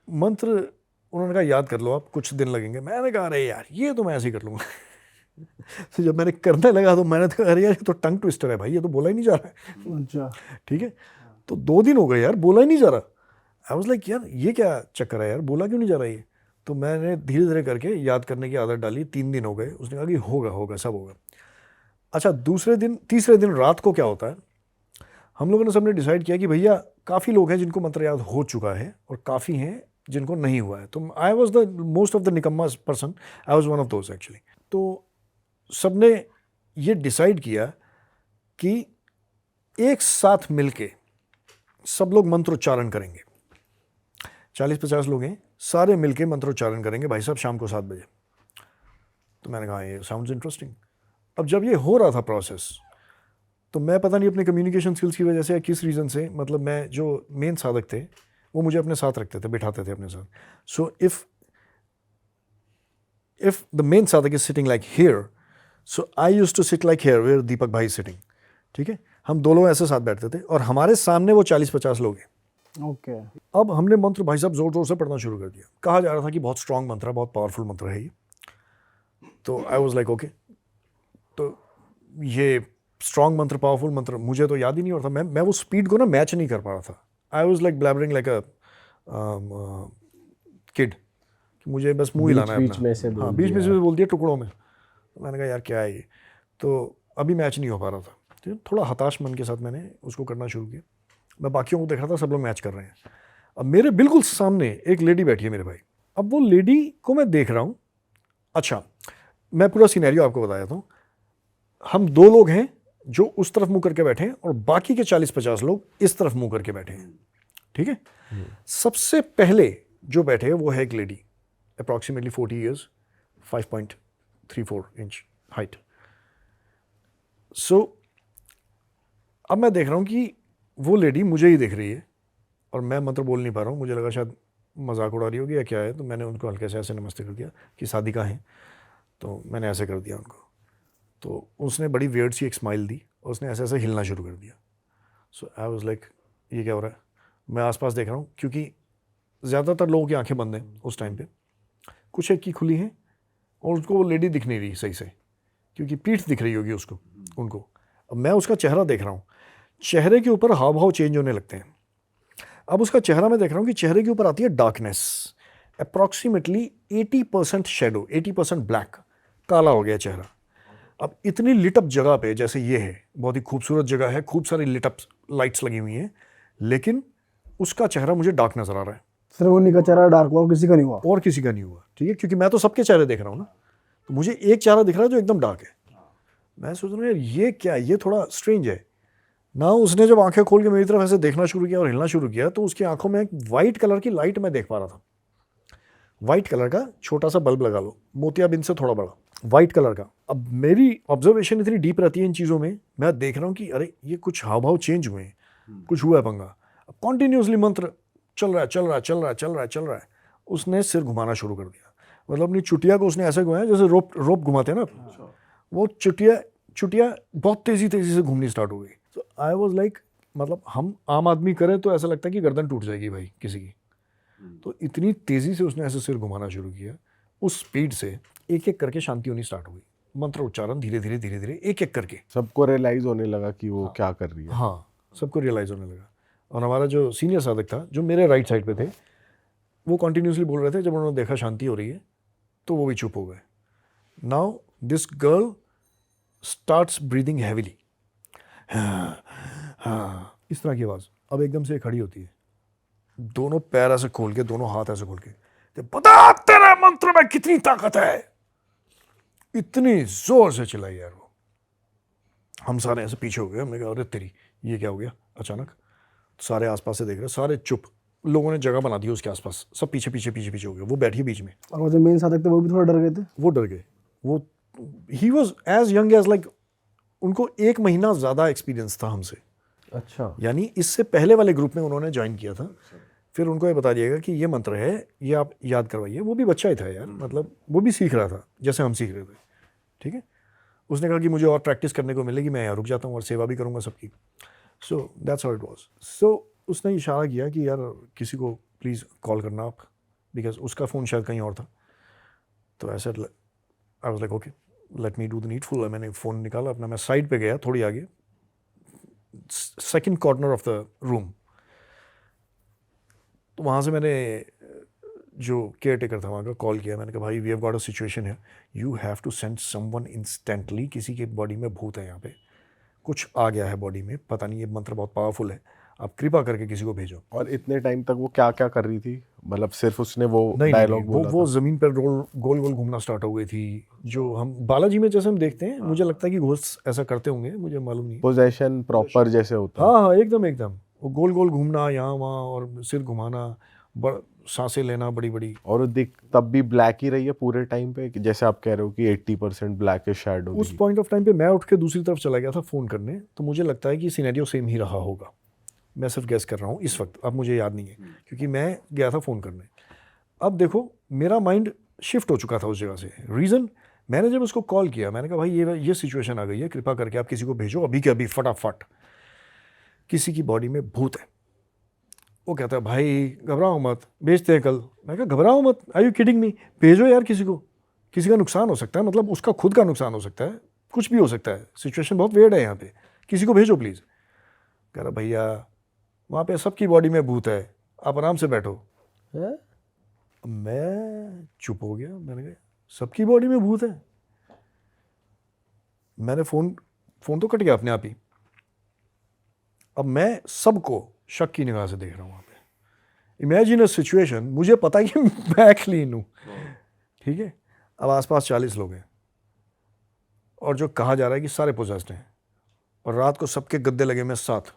मंत्र उन्होंने कहा याद कर लो आप, कुछ दिन लगेंगे. मैंने कहा अरे यार ये तो मैं ऐसे ही कर लूँगा. तो जब मैंने करने लगा तो मैंने कहा अरे यार ये तो टंग ट्विस्टर है भाई, ये तो बोला ही नहीं जा रहा है. अच्छा. ठीक है. तो 2 दिन हो गए यार, बोला ही नहीं जा रहा. आई वाज लाइक यार ये क्या चक्कर है यार, बोला क्यों नहीं जा रहा ये. तो मैंने धीरे धीरे करके याद करने की आदत डाली. 3 दिन हो गए. उसने कहा कि होगा होगा सब होगा. अच्छा तीसरे दिन रात को क्या होता है, हम लोगों ने सबने डिसाइड किया कि भैया काफ़ी लोग हैं जिनको मंत्र याद हो चुका है और काफ़ी हैं जिनको नहीं हुआ है. तो I was the most of the निकम्मा person, I was one of those actually. तो सबने ये डिसाइड किया कि एक साथ मिलके सब लोग मंत्रोच्चारण करेंगे. 40-50 लोग हैं, सारे मिलके मंत्रोच्चारण करेंगे भाई साहब शाम को 7 बजे. तो मैंने कहा ये साउंड्स इंटरेस्टिंग. अब जब ये हो रहा था प्रोसेस, तो मैं पता नहीं अपने कम्युनिकेशन स्किल्स की वजह से या किस रीज़न से, मतलब मैं जो मेन साधक थे वो मुझे अपने साथ रखते थे, बिठाते थे अपने साथ. सो इफ द मेन साधक is sitting like here, so I used to sit like here where Deepak भाई सिटिंग. ठीक है. हम 2 लोग ऐसे साथ बैठते थे और हमारे सामने वो 40-50 लोग हैं. ओके. अब हमने मंत्र भाई साहब जोर जोर से पढ़ना शुरू कर दिया. कहा जा रहा था कि बहुत स्ट्रांग मंत्र है, बहुत पावरफुल मंत्र है ये. तो आई वॉज लाइक ओके. तो ये स्ट्रॉन्ग मंत्र, पावरफुल मंत्र मुझे तो याद ही नहीं होता. मैं वो स्पीड को ना मैच नहीं कर पा रहा था. आई was like blabbering like a kid. मुझे बस मुंह हिलाना है बीच में से अपना. हाँ बीच में से बोल दिया टुकड़ों में. तो मैंने कहा यार क्या है ये. तो अभी मैच नहीं हो पा रहा था. तो थोड़ा हताश मन के साथ मैंने उसको करना शुरू किया. मैं बाकियों को देख रहा था, सब लोग मैच कर रहे हैं. अब मेरे बिल्कुल सामने एक लेडी बैठी है मेरे भाई. अब वो लेडी को मैं देख रहा हूँ. अच्छा मैं पूरा सिनेरियो आपको बता देता हूँ. हम 2 लोग हैं जो उस तरफ मुंह करके बैठे हैं और बाकी के 40-50 लोग इस तरफ मुंह करके बैठे हैं. ठीक है. सबसे पहले जो बैठे हैं वो है एक lady, approximately 40 years, 5.34 inch height. So अब मैं देख रहा हूँ कि वो लेडी मुझे ही देख रही है और मैं मंत्र बोल नहीं पा रहा हूँ. मुझे लगा शायद मजाक उड़ा रही होगी या क्या है. तो मैंने उनको हल्के से ऐसे नमस्ते कर दिया कि साधिका हैं. तो मैंने ऐसे कर दिया उनको. तो उसने बड़ी वियर्ड सी एक स्माइल दी और उसने ऐसे ऐसे हिलना शुरू कर दिया. सो आई वाज लाइक ये क्या हो रहा है. मैं आसपास देख रहा हूँ क्योंकि ज़्यादातर लोगों की आंखें बंद हैं उस टाइम पे. कुछ एक की खुली हैं और उसको वो लेडी दिख नहीं रही सही से क्योंकि पीठ दिख रही होगी उसको उनको. अब मैं उसका चेहरा देख रहा हूँ. चेहरे के ऊपर हाव भाव चेंज होने लगते हैं. अब उसका चेहरा मैं देख रहा हूँ कि चेहरे के ऊपर आती है डार्कनेस, अप्रॉक्सीमेटली 80% शेडो, 80% ब्लैक, काला हो गया चेहरा. अब इतनी लिटअप जगह पे जैसे ये है, बहुत ही खूबसूरत जगह है, खूब सारी लिटअप लाइट्स लगी हुई हैं, लेकिन उसका चेहरा मुझे डार्क नजर आ रहा है. सिर्फ उन्हीं का चेहरा डार्क हुआ और किसी का नहीं हुआ. और किसी का नहीं हुआ. ठीक है. क्योंकि मैं तो सबके चेहरे देख रहा हूँ ना. तो मुझे एक चेहरा दिख रहा है जो एकदम डार्क है. मैं सोच रहा हूँ यार ये क्या, ये थोड़ा स्ट्रेंज है ना. उसने जब आंखें खोल के मेरी तरफ ऐसे देखना शुरू किया और हिलना शुरू किया तो उसकी आंखों में एक वाइट कलर की लाइट मैं देख पा रहा था. वाइट कलर का छोटा सा बल्ब लगा लो, मोतियाबिंद से थोड़ा बड़ा, वाइट कलर का. अब मेरी ऑब्जर्वेशन इतनी डीप रहती है इन चीज़ों में, मैं देख रहा हूँ कि अरे ये कुछ हाव भाव चेंज हुए हैं, कुछ हुआ है पंगा. अब कॉन्टिन्यूसली मंत्र चल रहा है चल रहा है चल रहा है चल रहा है चल रहा है. उसने सिर घुमाना शुरू कर दिया. मतलब अपनी चुटिया को उसने ऐसे घुमाया जैसे रोप घुमाते हैं ना. वो चुटिया बहुत तेज़ी से घूमनी स्टार्ट हो गई. तो आई वॉज लाइक, मतलब हम आम आदमी करें तो ऐसा लगता है कि गर्दन टूट जाएगी भाई किसी की. तो इतनी तेज़ी से उसने ऐसे सिर घुमाना शुरू किया. उस स्पीड से एक एक करके शांति होनी स्टार्ट हुई. मंत्र उच्चारण धीरे धीरे एक एक करके सबको रियलाइज होने लगा कि वो क्या कर रही है. हाँ सबको रियलाइज़ होने लगा. और हमारा जो सीनियर साधक था जो मेरे राइट साइड पे थे, वो कंटिन्यूसली बोल रहे थे। जब उन्होंने देखा शांति हो रही है तो वो भी चुप हो गए। Now this girl starts breathing heavily, हाँ इस तरह की आवाज़। अब एकदम से खड़ी होती है, दोनों पैर ऐसे खोल के, दोनों हाथ ऐसे खोल के, तो बता तेरे मंत्र में कितनी ताकत है। इतनी जोर से चिल्लाई यार वो। हम सारे ऐसे पीछे हो गए। हमने कहा अरे तेरी, ये क्या हो गया अचानक। सारे आसपास से देख रहे, सारे चुप। लोगों ने जगह बना दी उसके आसपास, सब पीछे पीछे पीछे पीछे हो गए। वो बैठी है बीच में। और वो जो मेन साधक थे वो भी थोड़ा डर गए थे। वो डर गए। वो he was as young as like, उनको 1 महीना ज़्यादा एक्सपीरियंस था हमसे। अच्छा। यानी इससे पहले वाले ग्रुप में उन्होंने ज्वाइन किया था। फिर उनको ये बता दिएगा कि ये मंत्र है, ये आप याद करवाइए। वो भी बच्चा ही था यार, मतलब वो भी सीख रहा था जैसे हम सीख रहे थे। ठीक है। उसने कहा कि मुझे और प्रैक्टिस करने को मिलेगी, मैं यहाँ रुक जाता हूँ और सेवा भी करूँगा सबकी। So that's how it was. So उसने इशारा किया कि यार किसी को प्लीज़ कॉल करना आप, बिकॉज उसका फ़ोन शायद कहीं और था। तो ऐसे आई was like okay let me do the needful. मैंने फ़ोन निकाला अपना, मैं साइड पे गया थोड़ी आगे, second corner of the room. तो वहाँ से मैंने जो केयर टेकर था वहाँ का कॉल किया। मैंने कहा भाई we have got a situation है, you have to send someone instantly. किसी के बॉडी में भूत है, यहाँ पे कुछ आ गया है बॉडी में, पता नहीं, ये मंत्र बहुत पावरफुल है, आप कृपा करके किसी को भेजो। और इतने टाइम तक वो क्या क्या कर रही थी? मतलब सिर्फ उसने वो नहीं डायलॉग नहीं, बोला वो था? ज़मीन पर गोल गोल घूमना स्टार्ट हो गई थी। जो हम बालाजी में जैसे हम देखते हैं, मुझे लगता है कि घोस्ट ऐसा करते होंगे, मुझे मालूम नहीं। पोजेशन प्रॉपर जैसे होता है। हाँ हाँ एकदम एकदम, वो गोल गोल घूमना यहाँ वहाँ और सिर घुमाना, सांसें लेना बड़ी बड़ी। और वो दिख तब भी ब्लैक ही रही है पूरे टाइम पे, कि जैसे आप कह रहे हो कि 80% ब्लैक शैडो उस थी। पॉइंट ऑफ टाइम पे मैं उठ के दूसरी तरफ चला गया था फ़ोन करने। तो मुझे लगता है कि सिनेरियो सेम ही रहा होगा। मैं सिर्फ गैस कर रहा हूँ इस वक्त, अब मुझे याद नहीं है क्योंकि मैं गया था फ़ोन करने। अब देखो मेरा माइंड शिफ्ट हो चुका था उस जगह से। रीज़न, मैंने जब उसको कॉल किया, मैंने कहा भाई ये सिचुएशन आ गई है, कृपा करके आप किसी को भेजो अभी के अभी, फटाफट, किसी की बॉडी में भूत है। वो कहता है भाई घबराओ मत, भेजते हैं कल। मैं कहा घबराओ मत, आर यू किडिंग मी, भेजो यार किसी को, किसी का नुकसान हो सकता है, मतलब उसका खुद का नुकसान हो सकता है, कुछ भी हो सकता है, सिचुएशन बहुत वेयर्ड है यहाँ पे, किसी को भेजो प्लीज़। कह रहा भैया वहाँ पे सबकी बॉडी में भूत है, आप आराम से बैठो। हैं? मैं चुप हो गया। मैंने कहा सबकी बॉडी में भूत है। मैंने फ़ोन तो कट गया अपने आप ही। अब मैं सबको शक की निगाह से देख रहा हूँ वहाँ पे। इमेजिन अ सिचुएशन, मुझे पता है कि मैं क्लीन हूँ, ठीक है। अब आसपास 40 लोग हैं और जो कहा जा रहा है कि सारे पोजेस्ड हैं, और रात को सबके गद्दे लगे में साथ,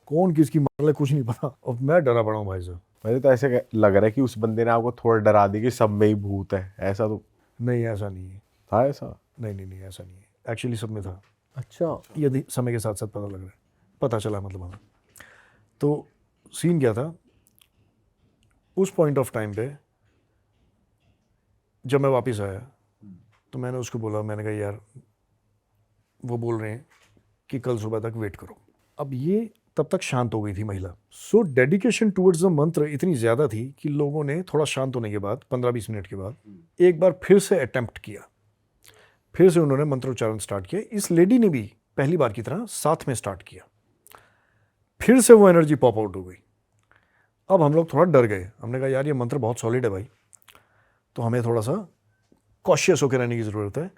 कौन किसकी मार ले कुछ नहीं पता। और मैं डरा पड़ा हूँ भाई साहब। मुझे तो ऐसे लग रहा है कि उस बंदे ने आपको थोड़ा डरा दिया कि सब में ही भूत है, ऐसा तो नहीं ऐसा नहीं है, था ऐसा? नहीं नहीं नहीं ऐसा नहीं है, एक्चुअली सब में था। अच्छा। यदि समय के साथ साथ पता लग रहा है, पता चला मतलब हमें। तो सीन क्या था उस पॉइंट ऑफ टाइम पे, जब मैं वापस आया तो मैंने उसको बोला, मैंने कहा यार वो बोल रहे हैं कि कल सुबह तक वेट करो। अब ये तब तक शांत हो गई थी महिला। सो डेडिकेशन टूवर्ड्स द मंत्र इतनी ज़्यादा थी कि लोगों ने थोड़ा शांत होने के बाद 15-20 मिनट के बाद एक बार फिर से अटेम्प्ट किया। फिर से उन्होंने मंत्र उच्चारण स्टार्ट किया। इस लेडी ने भी पहली बार की तरह साथ में स्टार्ट किया। फिर से वो एनर्जी पॉप आउट हो गई। अब हम लोग थोड़ा डर गए। हमने कहा यार ये मंत्र बहुत सॉलिड है भाई, तो हमें थोड़ा सा कॉशियस होकर रहने की ज़रूरत है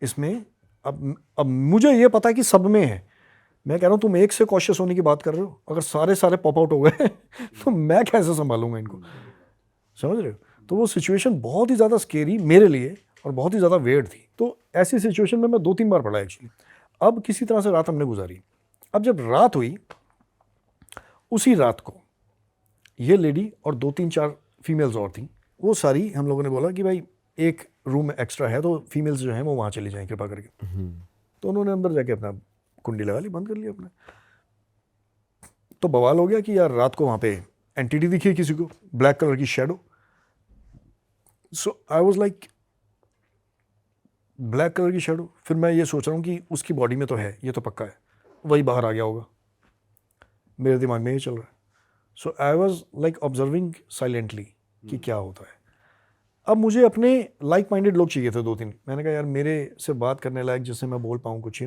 इसमें। अब मुझे ये पता है कि सब में है। मैं कह रहा हूँ तुम एक से कॉशियस होने की बात कर रहे हो, अगर सारे पॉप आउट हो गए तो मैं कैसे संभालूंगा इनको, समझ रहे हो। तो वो सिचुएशन बहुत ही ज़्यादा स्केरी मेरे लिए और बहुत ही ज़्यादा वेयर्ड थी। तो ऐसी सिचुएशन में मैं 2-3 बार पड़ा एक्चुअली। अब किसी तरह से रात हमने गुजारी। अब जब रात हुई, उसी रात को ये लेडी और 2-3-4 फीमेल्स और थी, वो सारी, हम लोगों ने बोला कि भाई एक रूम एक्स्ट्रा है तो फीमेल्स जो हैं वो वहाँ चली जाएं कृपा करके। तो उन्होंने अंदर जाके अपना कुंडी लगा ली, बंद कर लिया अपने। तो बवाल हो गया कि यार रात को वहाँ पे एंटिटी दिखी किसी को, ब्लैक कलर की shadow. So I was like black colour की शैडो। फिर मैं ये सोच रहा हूँ कि उसकी बॉडी में तो है, ये तो पक्का है, वही बाहर आ गया होगा। मेरे दिमाग में ये चल रहा है। So I was like observing silently कि क्या होता है। अब मुझे अपने लाइक माइंडेड लोग चाहिए थे 2-3। मैंने कहा यार मेरे से बात करने लायक जिससे मैं बोल पाऊँ कुछ,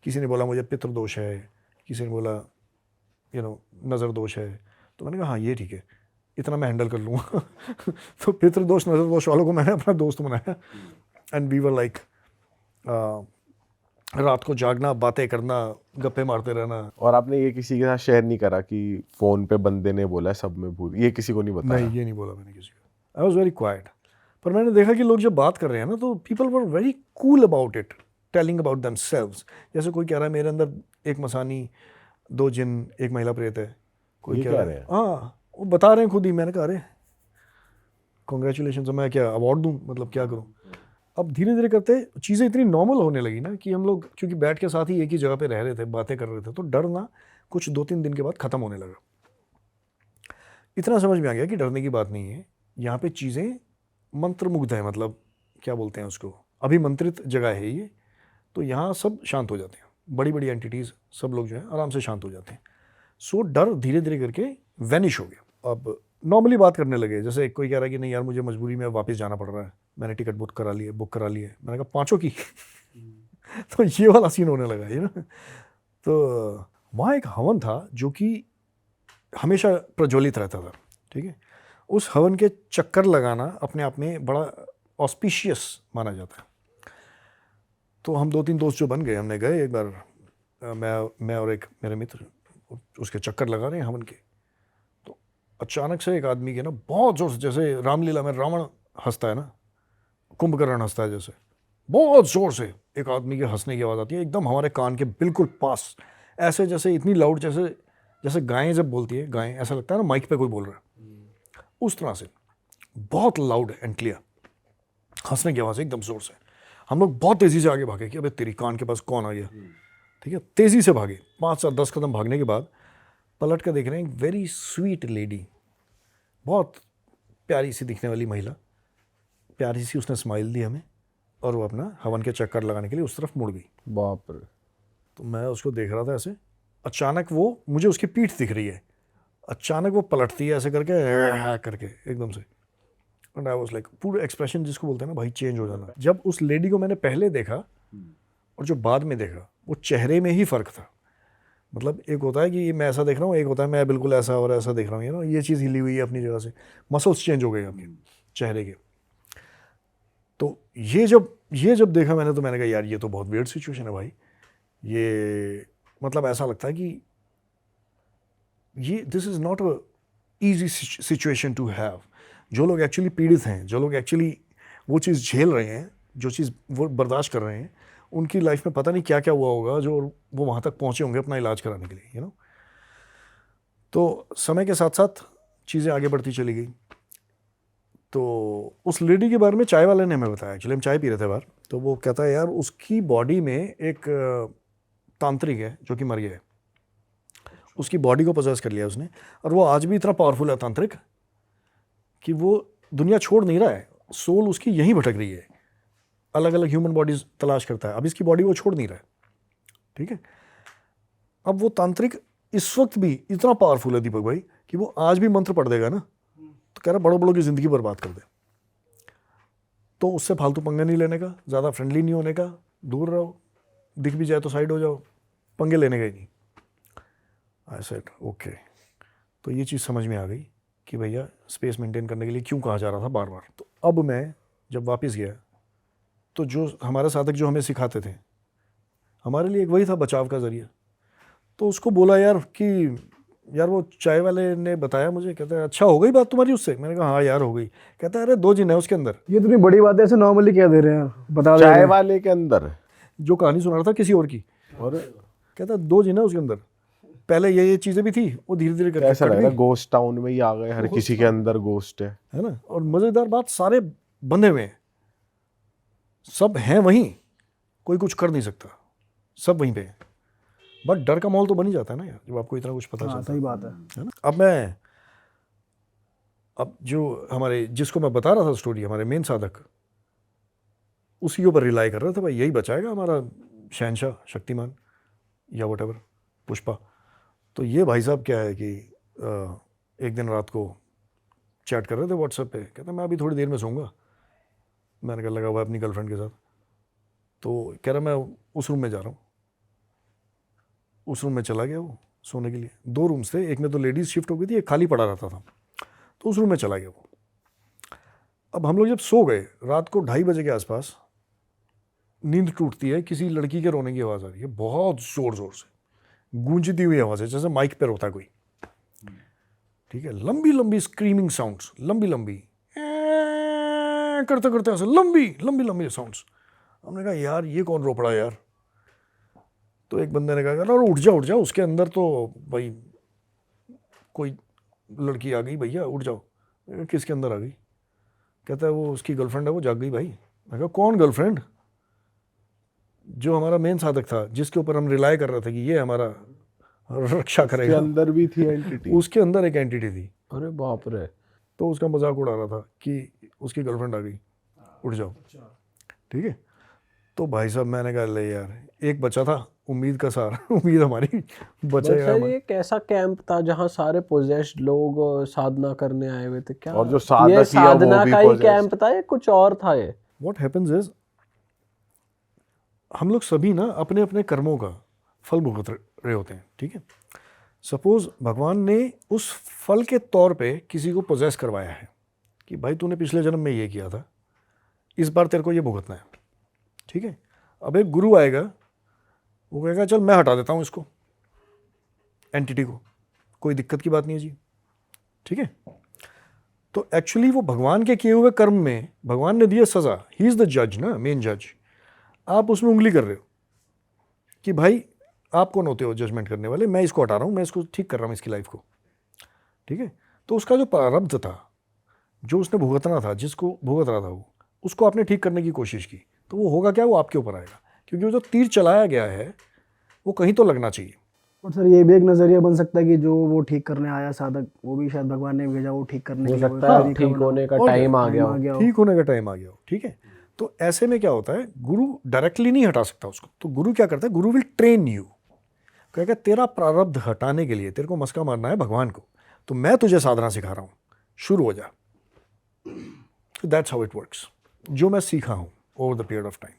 किसी ने बोला मुझे पितृ दोष है, किसी ने बोला नज़र दोष है। तो मैंने कहा हाँ ये ठीक है, इतना मैं हैंडल कर लूँगा। तो पितृदोष नजर दोष वालों को मैंने अपना दोस्त बनाया एंड वी वर लाइक रात को जागना, बातें करना, गप्पे मारते रहना। और आपने ये किसी के साथ शेयर नहीं करा कि फोन पे बंदे ने बोला है सब में भूल, ये किसी को नहीं बताया? नहीं, ये नहीं बोला मैंने किसी को। आई वॉज वेरी क्वाइट। पर मैंने देखा कि लोग जब बात कर रहे हैं ना तो people were very cool about it, telling about themselves. जैसे कोई कह रहा है मेरे अंदर एक मसानी, 2 जिन, एक महिला प्रेत है। कोई ये कह कह रहा रहे है, हैं? हाँ वो बता रहे हैं खुद ही। मैंने कहा अरे कॉन्ग्रेचुलेशन, तो मैं क्या अवार्ड दूँ, मतलब क्या करूँ। अब धीरे धीरे करते चीज़ें इतनी नॉर्मल होने लगी ना कि हम लोग क्योंकि बैठ के साथ ही एक ही जगह पे रह रहे थे, बातें कर रहे थे, तो डर ना कुछ 2-3 दिन के बाद ख़त्म होने लगा। इतना समझ में आ गया कि डरने की बात नहीं है, यहाँ पे चीज़ें मंत्रमुग्ध है, मतलब क्या बोलते हैं उसको, अभिमंत्रित जगह है ये। तो यहाँ सब शांत हो जाते हैं, बड़ी बड़ी एंटिटीज़, सब लोग जो है आराम से शांत हो जाते हैं। सो डर धीरे धीरे करके वैनिश हो गया। अब नॉर्मली बात करने लगे, जैसे कोई कह रहा है कि नहीं यार मुझे मजबूरी में वापस जाना पड़ रहा है, मैंने टिकट बुक करा ली है। मैंने कहा 5 की तो ये वाला सीन होने लगा ये ना। तो वहाँ एक हवन था जो कि हमेशा प्रज्वलित रहता था, ठीक है। उस हवन के चक्कर लगाना अपने आप में बड़ा ऑस्पिशियस माना जाता है। तो हम 2-3 दोस्त जो बन गए, हमने गए एक बार, मैं और एक मेरे मित्र उसके चक्कर लगा रहे हैं हवन के। तो अचानक से एक आदमी के ना बहुत जोर से, जैसे रामलीला में रावण हंसता है ना, कुंभकर्ण हंसता है, जैसे बहुत जोर से एक आदमी के हंसने की आवाज़ आती है, एकदम हमारे कान के बिल्कुल पास, ऐसे जैसे इतनी लाउड, जैसे जैसे गायें जब बोलती है, गायें ऐसा लगता है ना माइक पे कोई बोल रहा है, उस तरह से बहुत लाउड एंड क्लियर हंसने की आवाज़ एकदम जोर से। हम लोग बहुत तेज़ी से आगे भागे कि अबे तेरी कान के पास कौन आ गया, ठीक है। तेज़ी से भागे, 5-10 कदम भागने के बाद पलट कर देख रहे हैं एक वेरी स्वीट लेडी, बहुत प्यारी सी दिखने वाली महिला, प्यारी सी, उसने स्माइल दी हमें और वो अपना हवन के चक्कर लगाने के लिए उस तरफ मुड़ गई। बाप रे। तो मैं उसको देख रहा था ऐसे, अचानक वो, मुझे उसकी पीठ दिख रही है, अचानक वो पलटती है ऐसे करके एकदम से, एंड आई वाज लाइक, पूरा एक्सप्रेशन जिसको बोलते हैं ना भाई, चेंज हो जाना। जब उस लेडी को मैंने पहले देखा और जो बाद में देखा, वो चेहरे में ही फ़र्क था। मतलब एक होता है कि मैं ऐसा देख रहा हूँ, एक होता है मैं बिल्कुल ऐसा और ऐसा देख रहा हूँ, ना ये चीज़ हिली हुई है अपनी जगह से, मसल्स चेंज हो गए आपके चेहरे के। तो ये जब देखा मैंने, तो मैंने कहा यार ये तो बहुत वियर्ड सिचुएशन है भाई। ये मतलब ऐसा लगता है कि ये this is not a easy situation to have. जो लोग एक्चुअली पीड़ित हैं, जो लोग एक्चुअली वो चीज़ झेल रहे हैं, जो चीज़ वो बर्दाश्त कर रहे हैं, उनकी लाइफ में पता नहीं क्या क्या हुआ होगा जो वो वहाँ तक पहुँचे होंगे अपना इलाज कराने के लिए, तो समय के साथ साथ चीज़ें आगे बढ़ती चली गई। तो उस लेडी के बारे में चाय वाले ने हमें बताया, एक्चुअली हम चाय पी रहे थे बाहर, तो वो कहता है यार उसकी बॉडी में एक तांत्रिक है जो कि मर गया है, उसकी बॉडी को पजेस कर लिया उसने, और वो आज भी इतना पावरफुल है तांत्रिक कि वो दुनिया छोड़ नहीं रहा है, सोल उसकी यहीं भटक रही है, अलग अलग ह्यूमन बॉडीज तलाश करता है, अब इसकी बॉडी वो छोड़ नहीं रहा है, ठीक है। अब वो तांत्रिक इस वक्त भी इतना पावरफुल है दीपक भाई कि वो आज भी मंत्र पढ़ देगा ना, तो कह रहा बड़ों बड़ों की ज़िंदगी बर्बाद कर दे। तो उससे फालतू पंगा नहीं लेने का, ज़्यादा फ्रेंडली नहीं होने का, दूर रहो, दिख भी जाए तो साइड हो जाओ, पंगे लेने का ही नहीं। I said okay. तो ये चीज़ समझ में आ गई कि भैया स्पेस मेंटेन करने के लिए क्यों कहा जा रहा था बार बार। तो अब मैं जब वापस गया तो जो हमारे साथक जो हमें सिखाते थे, हमारे लिए एक वही था बचाव का ज़रिया। तो उसको बोला यार कि यार वो चाय वाले ने बताया मुझे, कहता है अच्छा हो गई बात तुम्हारी उससे। मैंने कहा हाँ यार हो गई। कहता है अरे 2 जिन है उसके अंदर। ये तो नहीं बड़ी बात है, ऐसे नॉर्मली क्या दे रहे हैं, बता दे रहे चाय हैं। वाले के अंदर जो कहानी सुना रहा था किसी और की, और कहता 2 जिन है उसके अंदर, पहले ये चीज़ें भी थी, वो धीरे धीरे करके ऐसा कट लग रहा है गई, गोस्ट टाउन में ही आ गए, हर किसी के अंदर गोस्ट है ना। और मज़ेदार बात, सारे बंधे हुए हैं, सब हैं वहीं, कोई कुछ कर नहीं सकता, सब वहीं पे है। बट डर का माहौल तो बन ही जाता है ना यार, जब आपको इतना कुछ पता हाँ चलता सही बात है। है ना। अब जो हमारे, जिसको मैं बता रहा था स्टोरी, हमारे मेन साधक, उसी के ऊपर रिलाई कर रहा था, भाई यही बचाएगा हमारा शहनशाह, शक्तिमान या वट पुष्पा। तो ये भाई साहब क्या है कि एक दिन रात को चैट कर रहे थे व्हाट्सएप पे, कहता मैं अभी थोड़ी देर में सोऊंगा। मैंने कहा लगा हुआ है अपनी गर्लफ्रेंड के साथ। तो कह रहा मैं उस रूम में जा रहा हूँ। उस रूम में चला गया वो सोने के लिए। 2 रूम्स थे, एक में तो लेडीज़ शिफ्ट हो गई थी, एक खाली पड़ा रहता था। तो उस रूम में चला गया वो। अब हम लोग जब सो गए रात को 2:30 बजे के आसपास, नींद टूटती है, किसी लड़की के रोने की आवाज़ आ रही है, बहुत ज़ोर ज़ोर से गूंजती हुई आवाज़ है, जैसे माइक पे रोता कोई, ठीक है, लंबी लंबी स्क्रीमिंग साउंड्स, लंबी लंबी करते करते ऐसे लंबी लंबी लंबी साउंड्स। हमने कहा यार ये कौन रो पड़ा यार। तो एक बंदे ने कहा यार उठ जा उठ जा, उसके अंदर तो भाई कोई लड़की आ गई भैया, उठ जाओ। मैंने कहा, किसके अंदर आ गई? कहता है वो उसकी गर्लफ्रेंड है, वो जाग गई भाई। मैं कहा कौन गर्लफ्रेंड? जो हमारा मेन साधक था, जिसके ऊपर हम रिलाय कर रहे थे कि ये हमारा रक्षा उसके करेगा, अंदर भी थी एंटिटी। उसके अंदर एक एंटिटी थी। अरे बाप रे। तो उसका मजाक उड़ा रहा था कि उसकी गर्लफ्रेंड आ गई, उठ जाओ, ठीक है। तो भाई साहब मैंने कहा ले यार, एक बच्चा था, उम्मीद का सहारा, उम्मीद हमारी बचा बट है सर हमारा। ये कैसा कैंप था जहाँ सारे पोजेस्ड लोग साधना करने आए हुए थे? क्या और जो साधना ये किया वो साधना भी का ही possessed। कैंप था या कुछ और था ये? व्हाट हैपेंस इज, हम लोग सभी ना अपने अपने कर्मों का फल भुगत रहे होते हैं, ठीक है। सपोज भगवान ने उस फल के तौर पे किसी को पोजेस करवाया है कि भाई तूने पिछले जन्म में ये किया था, इस बार तेरे को ये भुगतना है, ठीक है। अब एक गुरु आएगा, वो कहेगा चल मैं हटा देता हूँ इसको, एंटिटी को, कोई दिक्कत की बात नहीं है जी, ठीक है। तो एक्चुअली वो भगवान के किए हुए कर्म में भगवान ने दिया सजा, ही इज द जज ना, मेन जज। आप उसमें उंगली कर रहे हो कि भाई आप कौन होते हो जजमेंट करने वाले, मैं इसको हटा रहा हूँ, मैं इसको ठीक कर रहा हूँ इसकी लाइफ को, ठीक है। तो उसका जो प्रारब्ध था, जो उसने भुगतना था, जिसको भुगत रहा था वो, उसको आपने ठीक करने की कोशिश की, तो वो होगा क्या, वो आपके ऊपर आएगा, क्योंकि वो जो तीर चलाया गया है वो कहीं तो लगना चाहिए। और सर ये भी एक नजरिया बन सकता है कि जो वो ठीक करने आया साधक, वो भी शायद भगवान ने भेजा वो ठीक करने हो के लिए, सकता है ठीक होने का और टाइम आ गया आ हो। गया हो। ठीक होने का टाइम आ गया हो, ठीक है। तो ऐसे में क्या होता है, गुरु डायरेक्टली नहीं हटा सकता उसको, तो गुरु क्या करता है, गुरु विल ट्रेन यू, कहेगा तेरा प्रारब्ध हटाने के लिए तेरे को मस्का मारना है भगवान को, तो मैं तुझे साधना सिखा रहा हूँ, शुरू हो जा। तो दैट्स हाउ इट वर्क्स, जो मैं सीखा हूँ over the period of time,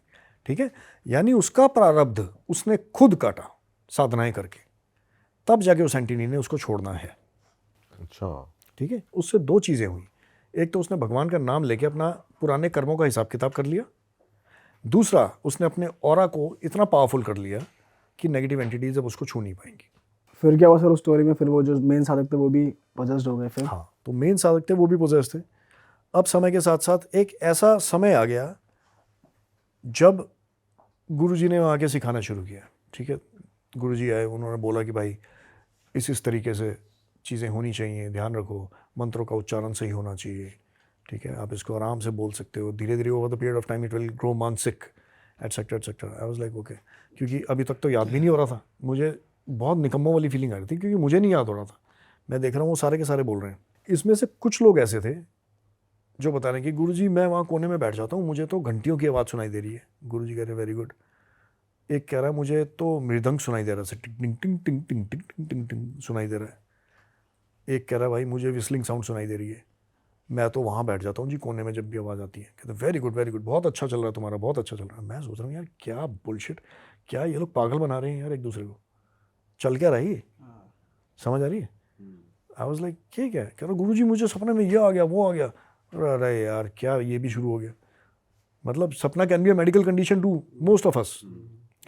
ठीक है। यानी उसका प्रारब्ध उसने खुद काटा साधनाएं करके, तब जाके उस एंटिटी ने उसको छोड़ना है, अच्छा, ठीक है। उससे दो चीज़ें हुई, एक तो उसने भगवान का नाम लेके अपना पुराने कर्मों का हिसाब किताब कर लिया, दूसरा उसने अपने ऑरा को इतना पावरफुल कर लिया कि नेगेटिव एंटिटीज अब उसको छू नहीं पाएंगी। फिर क्या हुआ सर उस स्टोरी में? फिर वो जो मेन साधक थे वो भी पोजेस्ड हो गए फिर? हाँ, तो मेन साधक थे वो भी पोजेस थे। अब समय के साथ साथ एक ऐसा समय आ गया जब गुरुजी ने वहाँ आके सिखाना शुरू किया, ठीक है। गुरुजी आए, उन्होंने बोला कि भाई इस तरीके से चीज़ें होनी चाहिए, ध्यान रखो, मंत्रों का उच्चारण सही होना चाहिए, ठीक है, आप इसको आराम से बोल सकते हो, धीरे धीरे over the period of time it will grow मानसिक etcetera etcetera. I was like okay, क्योंकि अभी तक तो याद भी नहीं हो रहा था, मुझे बहुत निकम्मों वाली फीलिंग आ रही थी क्योंकि मुझे नहीं याद हो रहा था। मैं देख रहा हूँ वो सारे के सारे बोल रहे हैं। इसमें से कुछ लोग ऐसे थे जो बता रहे हैं कि गुरुजी मैं वहाँ कोने में बैठ जाता हूँ, मुझे तो घंटियों की आवाज़ सुनाई दे रही है। गुरुजी कह रहे वेरी गुड। एक कह रहा है मुझे तो मृदंग सुनाई दे रहा है, टिंग टिंग टिंग टिंग टिंग टिंग टिंग टिंग सुनाई दे रहा है। एक कह रहा है भाई मुझे विस्लिंग साउंड सुनाई दे रही है, मैं तो वहाँ बैठ जाता हूँ जी कोने में जब भी आवाज़ आती है। कहते वेरी गुड, बहुत अच्छा चल रहा है तुम्हारा, बहुत अच्छा चल रहा है। मैं सोच रहा हूँ यार क्या बुलशिट, क्या ये लोग पागल बना रहे हैं यार एक दूसरे को, चल क्या रही है, समझ आ रही है। आई वाज लाइक क्या कह रहा गुरुजी मुझे सपने में ये आ गया वो आ गया। अरे यार क्या ये भी शुरू हो गया, मतलब सपना can be a medical condition to most of us,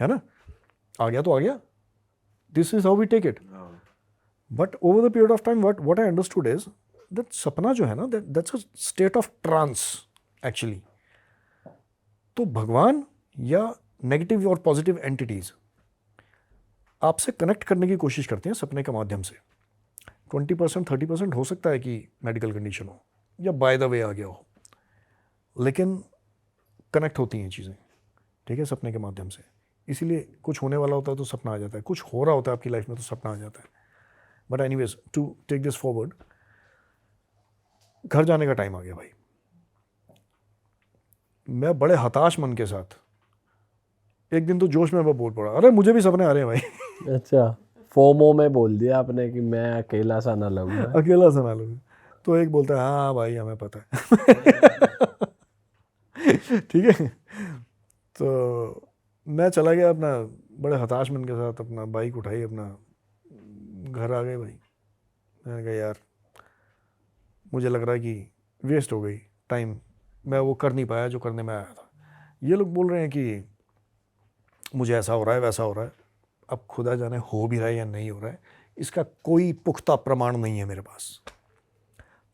है ना। आ गया तो आ गया, this is how we take it. But over the period of time what I understood is that सपना जो है ना, that's a state of trance actually। तो भगवान या नेगेटिव और पॉजिटिव एंटिटीज आपसे कनेक्ट करने की कोशिश करते हैं सपने के माध्यम से। 20% 30% हो सकता है कि मेडिकल कंडीशन हो या बाय द वे आ गया हो, लेकिन कनेक्ट होती हैं चीज़ें, ठीक है, सपने के माध्यम से। इसीलिए कुछ होने वाला होता है तो सपना आ जाता है, कुछ हो रहा होता है आपकी लाइफ में तो सपना आ जाता है। But anyways to take this forward, घर जाने का टाइम आ गया भाई। मैं बड़े हताश मन के साथ एक दिन तो जोश में मैं बोल पड़ा, अरे मुझे भी सपने आ रहे हैं भाई। अच्छा, फोमो में बोल दिया आपने कि मैं अकेला सा ना लगूंगा। अकेला सा ना लगूं। तो एक बोलता है हाँ भाई हमें पता है। ठीक है, तो मैं चला गया अपना बड़े हताश मन के साथ, अपना बाइक उठाई, अपना घर आ गए भाई। मैंने कहा यार मुझे लग रहा है कि वेस्ट हो गई टाइम, मैं वो कर नहीं पाया जो करने में आया था। ये लोग बोल रहे हैं कि मुझे ऐसा हो रहा है वैसा हो रहा है, अब खुदा जाने हो भी रहा है या नहीं हो रहा है, इसका कोई पुख्ता प्रमाण नहीं है मेरे पास,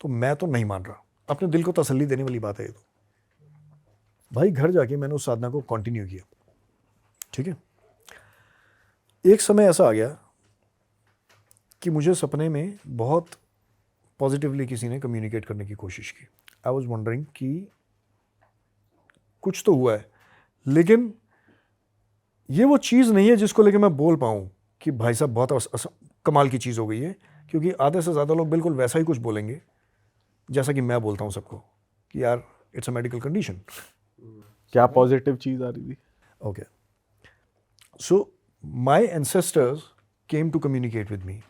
तो मैं तो नहीं मान रहा। अपने दिल को तसल्ली देने वाली बात है ये तो। भाई घर जाके मैंने उस साधना को कंटिन्यू किया, ठीक है। एक समय ऐसा आ गया कि मुझे सपने में बहुत पॉजिटिवली किसी ने कम्युनिकेट करने की कोशिश की। आई वॉज वंडरिंग कि कुछ तो हुआ है, लेकिन ये वो चीज़ नहीं है जिसको लेके मैं बोल पाऊँ कि भाई साहब बहुत कमाल की चीज़ हो गई है, क्योंकि आधे से ज़्यादा लोग बिल्कुल वैसा ही कुछ बोलेंगे जैसा कि मैं बोलता हूँ सबको कि यार इट्स अ मेडिकल कंडीशन। क्या पॉजिटिव चीज़ आ रही थी? Okay, so my ancestors came to communicate with me,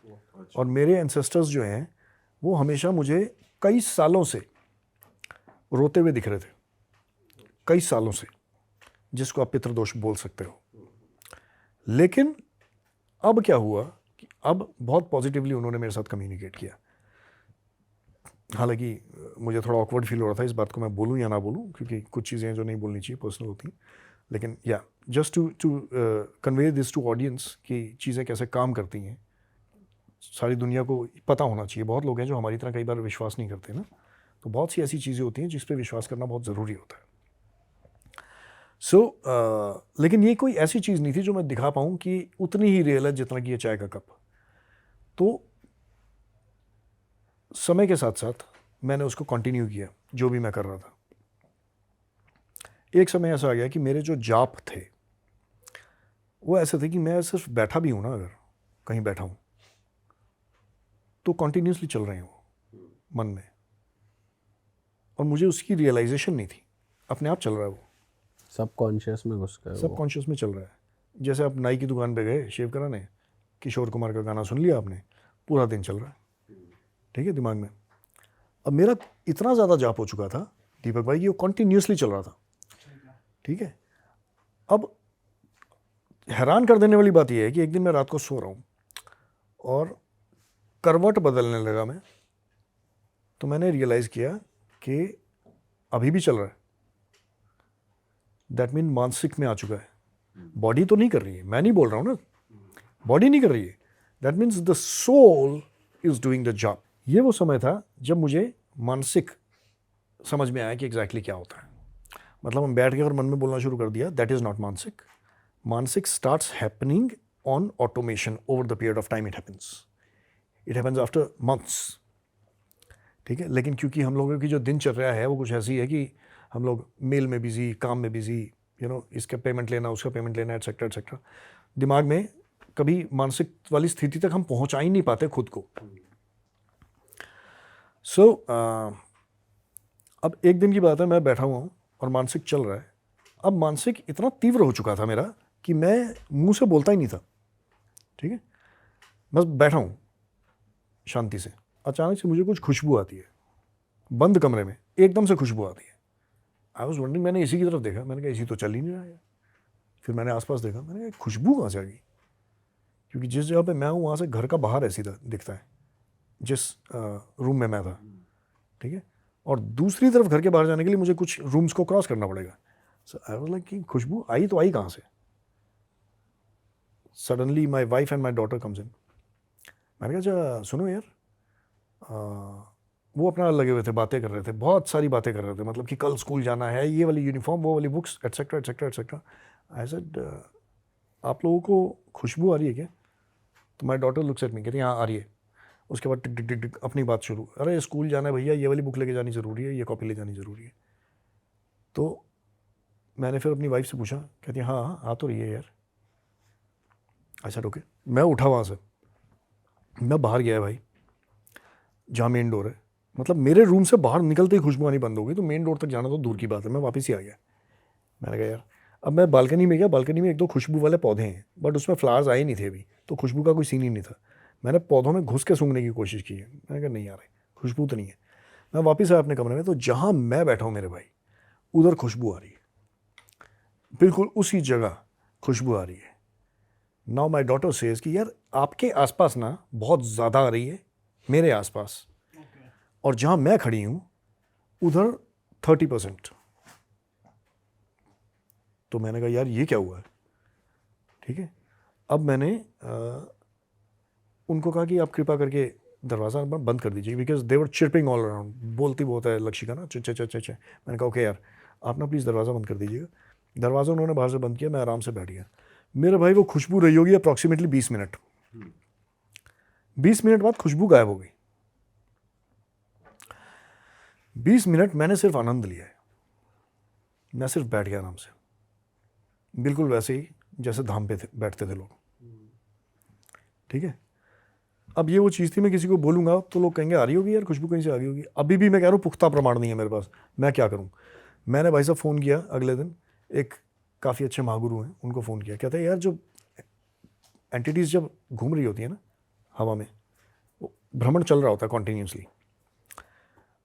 और मेरे एंसेस्टर्स जो हैं वो हमेशा मुझे कई सालों से रोते हुए दिख रहे थे, कई सालों से, जिसको आप पितृदोष बोल सकते हो। लेकिन अब क्या हुआ कि अब बहुत पॉजिटिवली उन्होंने मेरे साथ कम्युनिकेट किया। हालांकि मुझे थोड़ा ऑकवर्ड फील हो रहा था इस बात को मैं बोलूं या ना बोलूं, क्योंकि कुछ चीज़ें जो नहीं बोलनी चाहिए पर्सनल होती हैं, लेकिन या just to convey this to audience कि चीज़ें कैसे काम करती हैं, सारी दुनिया को पता होना चाहिए। बहुत लोग हैं जो हमारी तरह कई बार विश्वास नहीं करते ना, तो बहुत सी ऐसी चीज़ें होती हैं जिस पे विश्वास करना बहुत ज़रूरी होता है। लेकिन ये कोई ऐसी चीज़ नहीं थी जो मैं दिखा पाऊँ कि उतनी ही रियल है जितना कि ये चाय का कप। तो समय के साथ साथ मैंने उसको कंटिन्यू किया जो भी मैं कर रहा था। एक समय ऐसा आ गया कि मेरे जो जाप थे वो ऐसे थे कि मैं सिर्फ बैठा भी हूँ ना, अगर कहीं बैठा हूँ तो कॉन्टीन्यूसली चल रहे हैं वो मन में, और मुझे उसकी रियलाइजेशन नहीं थी, अपने आप चल रहा है वो, सबकॉन्शियस में घुस गए वो। सबकॉन्शियस में चल रहा है। जैसे आप नाई की दुकान पे गए शेव कराने, किशोर कुमार का गाना सुन लिया आपने, पूरा दिन चल रहा है, ठीक है, दिमाग में। अब मेरा इतना ज़्यादा जाप हो चुका था दीपक भाई कि वो कॉन्टीन्यूसली चल रहा था, ठीक है। अब हैरान कर देने वाली बात यह है कि एक दिन मैं रात को सो रहा हूँ और करवट बदलने लगा मैं, तो मैंने रियलाइज़ किया कि अभी भी चल रहा है। दैट मीन मानसिक में आ चुका है, बॉडी तो नहीं कर रही है, मैं नहीं बोल रहा हूँ ना, बॉडी नहीं कर रही है। That means the soul is doing the job. ये वो समय था जब मुझे मानसिक समझ में आया कि एग्जैक्टली क्या होता है। मतलब हम बैठ के अगर मन में बोलना शुरू कर दिया, दैट इज नॉट मानसिक। मानसिक starts happening on automation over the period of time. It happens after months, ठीक है। लेकिन क्योंकि हम लोगों की जो दिनचर्या है वो कुछ ऐसी है कि हम लोग मेल में बिजी, काम में बिजी, इसका पेमेंट लेना, उसका पेमेंट लेना, एटसेट्रा एटसेट्रा, दिमाग में कभी मानसिक वाली स्थिति तक हम पहुंचा ही नहीं पाते खुद को। अब एक दिन की बात है, मैं बैठा हुआ हूँ और मानसिक चल रहा है। अब मानसिक इतना तीव्र हो चुका था मेरा कि मैं मुंह से बोलता ही नहीं था, ठीक है, बस बैठा हूँ शांति से। अचानक से मुझे कुछ खुशबू आती है, बंद कमरे में एकदम से खुशबू आती है। आई वॉज वंडरिंग, मैंने इसी की तरफ देखा, मैंने कहा इसी तो चल ही नहीं रहा है। फिर मैंने आसपास देखा, मैंने कहा खुशबू कहाँ से आ गई, क्योंकि जिस जगह पे मैं हूँ वहाँ से घर का बाहर ऐसी दिखता है, जिस रूम में मैं था, ठीक है, और दूसरी तरफ घर के बाहर जाने के लिए मुझे कुछ रूम्स को क्रॉस करना पड़ेगा। सो आई वाज लाइक कि खुशबू आई तो आई कहाँ से। Suddenly my wife and my daughter comes in. मैंने कहा अच्छा सुनो यार, वो अपना लगे हुए थे, बातें कर रहे थे, बहुत सारी बातें कर रहे थे, मतलब कि कल स्कूल जाना है, ये वाली यूनिफॉर्म, वो वाली books, etcetera etcetera etcetera. I said आप लोगों को खुशबू आ रही है क्या? तो my daughter looks at me, कहती हाँ आ रही है। उसके बाद टिक टिक टिक टिक अपनी बात शुरू, अरे स्कूल जाना है भैया, ये वाली बुक लेके जानी ज़रूरी है, ये कॉपी ले जानी ज़रूरी है। तो मैंने फिर अपनी वाइफ से पूछा, कहती हाँ हाँ आ तो रही है यार। अच्छा ओके। मैं उठा वहाँ से, मैं बाहर गया भाई, जहाँ मेन डोर है, मतलब मेरे रूम से बाहर निकलते ही खुशबू आनी बंद हो गई, तो मेन डोर तक जाना तो दूर की बात है, मैं वापस ही आ गया। मैंने कहा यार, अब मैं बालकनी में गया, बालकनी में एक दो खुशबू वाले पौधे हैं, बट उसमें फ्लावर्स आए नहीं थे अभी, तो खुशबू का कोई सीन ही नहीं था। मैंने पौधों में घुस के सूंघने की कोशिश की है, मैंने कहा नहीं आ रही खुशबू तो नहीं है। मैं वापस आया अपने कमरे में, तो जहाँ मैं बैठा हूँ मेरे भाई, उधर खुशबू आ रही है, बिल्कुल उसी जगह खुशबू आ रही है। नाउ माई डॉटर सेज कि यार आपके आसपास ना बहुत ज़्यादा आ रही है, मेरे आसपास और जहाँ मैं खड़ी हूँ उधर 30%। तो मैंने कहा यार ये क्या हुआ है, ठीक है। अब मैंने उनको कहा कि आप कृपा करके दरवाज़ा बंद कर दीजिए, because they were chirping all around, बोलती बहुत है लक्षिका ना, चे चे चे चे चे। मैंने कहा ओके यार आप ना प्लीज़ दरवाज़ा बंद कर दीजिएगा। दरवाज़ा उन्होंने बाहर से बंद किया, मैं आराम से बैठ गया। मेरे भाई वो खुशबू रही होगी अप्रॉक्सीमेटली 20 मिनट। 20 मिनट बाद खुशबू गायब हो गई। 20 मिनट मैंने सिर्फ आनंद लिया है, मैं सिर्फ बैठ गया आराम से, बिल्कुल वैसे ही जैसे धाम पे बैठते थे लोग, ठीक है। अब ये वो चीज़ थी, मैं किसी को बोलूँगा तो लोग कहेंगे आ रही होगी यार खुशबू, कहीं से आ गई होगी। अभी भी मैं कह रहा हूँ पुख्ता प्रमाण नहीं है मेरे पास, मैं क्या करूँ। मैंने भाई साहब फ़ोन किया अगले दिन, एक काफ़ी अच्छे महागुरु हैं, उनको फ़ोन किया। कहते हैं यार जो एंटिटीज़ जब घूम रही होती है ना हवा में, वो भ्रमण चल रहा होता है कॉन्टीन्यूसली,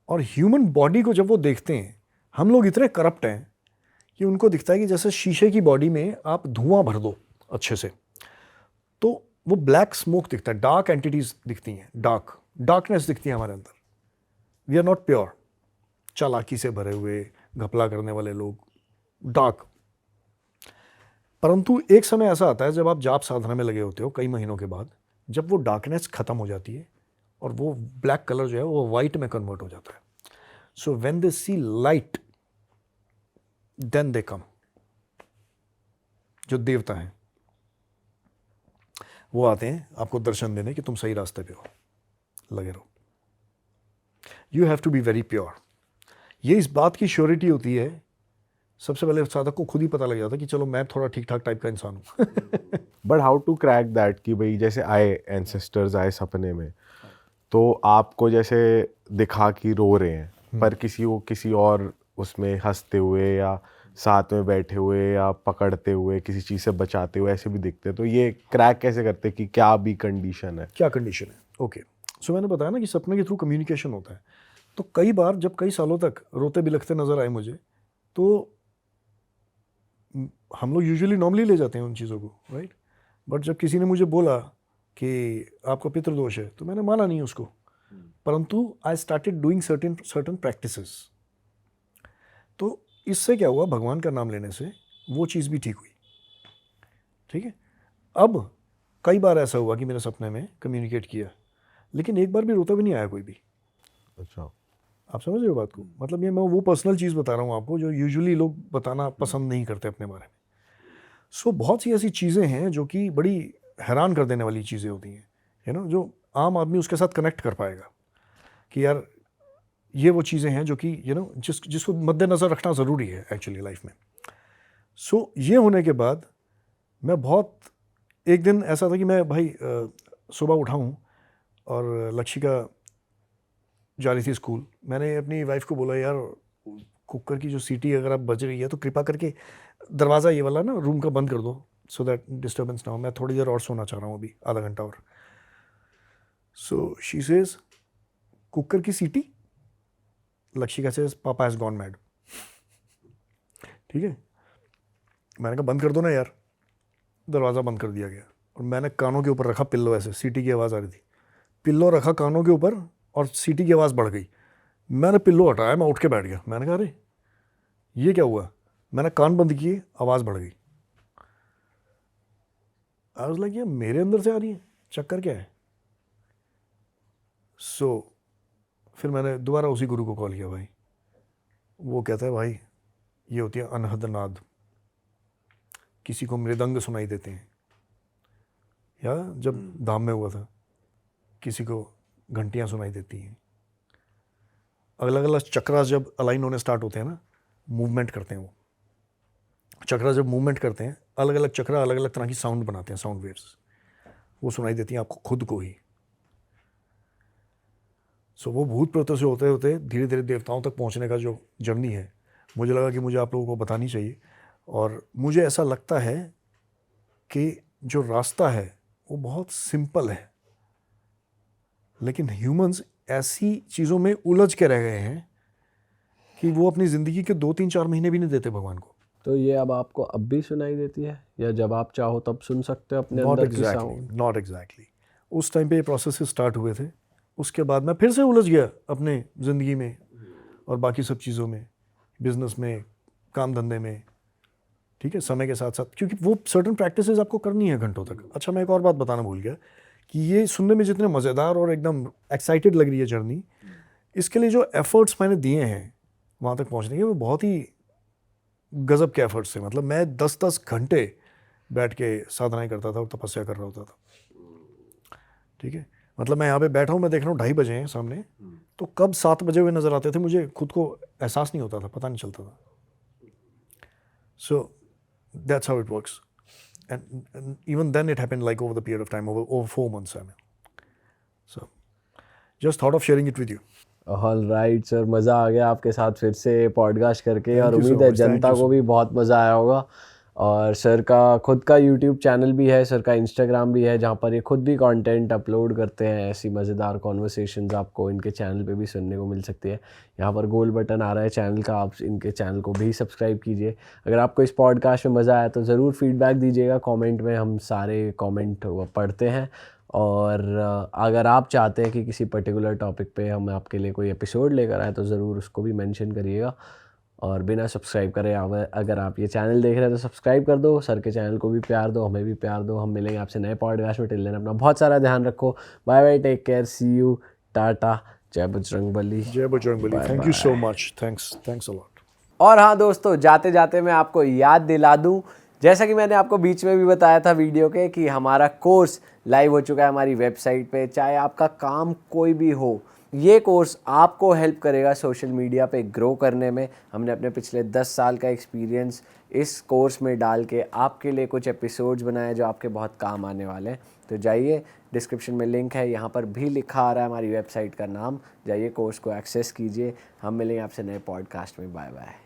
और ह्यूमन बॉडी को जब वो देखते हैं, हम लोग इतने करप्ट हैं कि उनको दिखता है कि जैसे शीशे की बॉडी में आप धुआं भर दो अच्छे से, तो वो ब्लैक स्मोक दिखता है, डार्क एंटिटीज दिखती हैं, डार्कनेस दिखती है हमारे अंदर। वी आर नॉट प्योर, चालाकी से भरे हुए घपला करने वाले लोग, डार्क। परंतु एक समय ऐसा आता है जब आप जाप साधना में लगे होते हो कई महीनों के बाद, जब वो डार्कनेस खत्म हो जाती है और वो ब्लैक कलर जो है वो वाइट में कन्वर्ट हो जाता है। So when they see light then they come. जो देवता हैं वो आते हैं आपको दर्शन देने कि तुम सही रास्ते पे हो, लगे रहो। You have to be very pure. ये इस बात की श्योरिटी होती है, सबसे पहले साधक को खुद ही पता लग जाता है कि चलो मैं थोड़ा ठीक ठाक टाइप का इंसान हूँ। But how to crack that कि भाई जैसे आए एंसेस्टर्स आए सपने में, तो आपको जैसे दिखा कि रो रहे हैं, पर किसी को किसी और उसमें हंसते हुए या साथ में बैठे हुए या पकड़ते हुए किसी चीज़ से बचाते हुए ऐसे भी दिखते हैं। तो ये क्रैक कैसे करते हैं कि क्या भी कंडीशन है? क्या कंडीशन है? ओके, सो मैंने बताया ना कि सपने के थ्रू कम्युनिकेशन होता है। तो कई बार जब कई सालों तक रोते बिलखते नजर आए मुझे, तो हम लोग यूजुअली नॉर्मली ले जाते हैं उन चीज़ों को, राइट। बट जब किसी ने मुझे बोला कि आपका पितृदोष है, तो मैंने माना नहीं उसको, परंतु I started doing certain practices. तो इससे क्या हुआ, भगवान का नाम लेने से वो चीज़ भी ठीक हुई, ठीक है। अब कई बार ऐसा हुआ कि मेरे सपने में कम्युनिकेट किया, लेकिन एक बार भी रोता भी नहीं आया कोई भी। अच्छा, आप समझ रहे हो बात को? मतलब ये मैं वो पर्सनल चीज़ बता रहा हूँ आपको जो यूजुअली लोग बताना पसंद नहीं करते अपने बारे में। सो बहुत सी ऐसी चीज़ें हैं जो कि बड़ी हैरान कर देने वाली चीज़ें होती हैं, यू नो, जो आम आदमी उसके साथ कनेक्ट कर पाएगा कि यार ये वो चीज़ें हैं जो कि यू नो जिसको मद्देनज़र रखना ज़रूरी है एक्चुअली लाइफ में। सो ये होने के बाद मैं बहुत, एक दिन ऐसा था कि मैं भाई सुबह उठा हूँ और लक्षिका जा रही थी स्कूल। मैंने अपनी वाइफ को बोला यार कुकर की जो सीटी अगर आप बज रही है तो कृपा करके दरवाज़ा ये वाला ना रूम का बंद कर दो, सो दैट डिस्टर्बेंस ना हो, मैं थोड़ी देर और सोना चाह रहा हूँ, अभी आधा घंटा और। सो शी सेज कुकर की सीटी, लक्षिका सेज पापा हैज़ गॉन मैड। ठीक है, मैंने कहा बंद कर दो ना यार। दरवाज़ा बंद कर दिया गया और मैंने कानों के ऊपर रखा पिल्लो, ऐसे सीटी की आवाज़ आ रही थी, पिल्लो रखा कानों के ऊपर और सीटी की आवाज़ बढ़ गई। मैंने पिल्लो हटाया, मैं उठ के बैठ गया। मैंने कहा अरे ये क्या हुआ? मैंने कान बंद किए, आवाज़ बढ़ गई। आई वाज लाइक ये मेरे अंदर से आ रही है, चक्कर क्या है? सो फिर मैंने दोबारा उसी गुरु को कॉल किया भाई। वो कहता है भाई ये होती है अनहद नाद, किसी को मृदंग सुनाई देते हैं, या जब धाम में हुआ था किसी को घंटियाँ सुनाई देती हैं। अलग अलग चक्रास जब अलाइन होने स्टार्ट होते हैं ना, मूवमेंट करते हैं वो चक्रा, जब मूवमेंट करते हैं अलग अलग चक्रा अलग अलग तरह की साउंड बनाते हैं, साउंड वेव्स, वो सुनाई देती हैं आपको खुद को ही। सो वो भूत प्रेतों से होते होते धीरे धीरे देवताओं तक पहुंचने का जो जर्नी है, मुझे लगा कि मुझे आप लोगों को बतानी चाहिए। और मुझे ऐसा लगता है कि जो रास्ता है वो बहुत सिंपल है, लेकिन ह्यूमंस ऐसी चीज़ों में उलझ के रह गए हैं कि वो अपनी ज़िंदगी के 2-3-4 महीने भी नहीं देते भगवान को। तो ये अब आपको अब भी सुनाई देती है या जब आप चाहो तब सुन सकते हो अपने अंदर की साउंड? Not exactly. उस टाइम पे ये प्रोसेस स्टार्ट हुए थे उसके बाद मैं फिर से उलझ गया अपने ज़िंदगी में और बाकी सब चीज़ों में, बिजनेस में, काम धंधे में, ठीक है, समय के साथ साथ, क्योंकि वो सर्टन प्रैक्टिसेस आपको करनी है घंटों तक। अच्छा, मैं एक और बात बताना भूल गया कि ये सुनने में जितने मज़ेदार और एकदम एक्साइटेड लग रही है जर्नी, इसके लिए जो एफर्ट्स मैंने दिए हैं वहाँ तक पहुँचने के, वो बहुत ही गज़ब के एफर्ट्स थे। मतलब मैं 10-10 घंटे बैठ के साधनाएं करता था और तपस्या कर रहा होता था, ठीक है। मतलब मैं यहाँ पे बैठा हूँ, मैं देख रहा हूँ 2:30 बजे हैं सामने, तो कब 7 बजे हुए नज़र आते थे मुझे खुद को एहसास नहीं होता था, पता नहीं चलता था। So that's how it works, and even then it happened like over the period of time, over 4 months, I mean. So just thought of sharing it with you. All right sir, मज़ा आ गया आपके साथ फिर से podcast करके, और you so उम्मीद है much, thank जनता you को so भी बहुत मज़ा आया होगा। और सर का खुद का यूट्यूब चैनल भी है, सर का इंस्टाग्राम भी है, जहाँ पर ये खुद भी कंटेंट अपलोड करते हैं। ऐसी मज़ेदार कॉन्वर्सेशंस आपको इनके चैनल पे भी सुनने को मिल सकती है। यहाँ पर गोल बटन आ रहा है चैनल का, आप इनके चैनल को भी सब्सक्राइब कीजिए। अगर आपको इस पॉडकास्ट में मज़ा आया तो ज़रूर फीडबैक दीजिएगा कमेंट में, हम सारे कमेंट पढ़ते हैं। और अगर आप चाहते हैं कि किसी पर्टिकुलर टॉपिक पे हम आपके लिए कोई एपिसोड लेकर आए तो ज़रूर उसको भी मेंशन करिएगा। और बिना सब्सक्राइब करे अगर आप ये चैनल देख रहे हैं तो सब्सक्राइब कर दो, सर के चैनल को भी प्यार दो, हमें भी प्यार दो। हम मिलेंगे आपसे नए पॉडकास्ट में। टिल देन अपना बहुत सारा ध्यान रखो। Bye bye, take care, see you, tata, जय बजरंगबली। जय Bajrangbali, thank you so much, thanks a lot. और हाँ दोस्तों, जाते जाते मैं आपको याद दिला दूं, जैसा कि मैंने आपको बीच में भी बताया था वीडियो के, कि हमारा कोर्स लाइव हो चुका है हमारी वेबसाइट पे। चाहे आपका काम कोई भी हो, ये कोर्स आपको हेल्प करेगा सोशल मीडिया पे ग्रो करने में। हमने अपने पिछले 10 साल का एक्सपीरियंस इस कोर्स में डाल के आपके लिए कुछ एपिसोड्स बनाए जो आपके बहुत काम आने वाले हैं। तो जाइए, डिस्क्रिप्शन में लिंक है, यहाँ पर भी लिखा आ रहा है हमारी वेबसाइट का नाम। जाइए, कोर्स को एक्सेस कीजिए। हम मिलेंगे आपसे नए पॉडकास्ट में। Bye bye.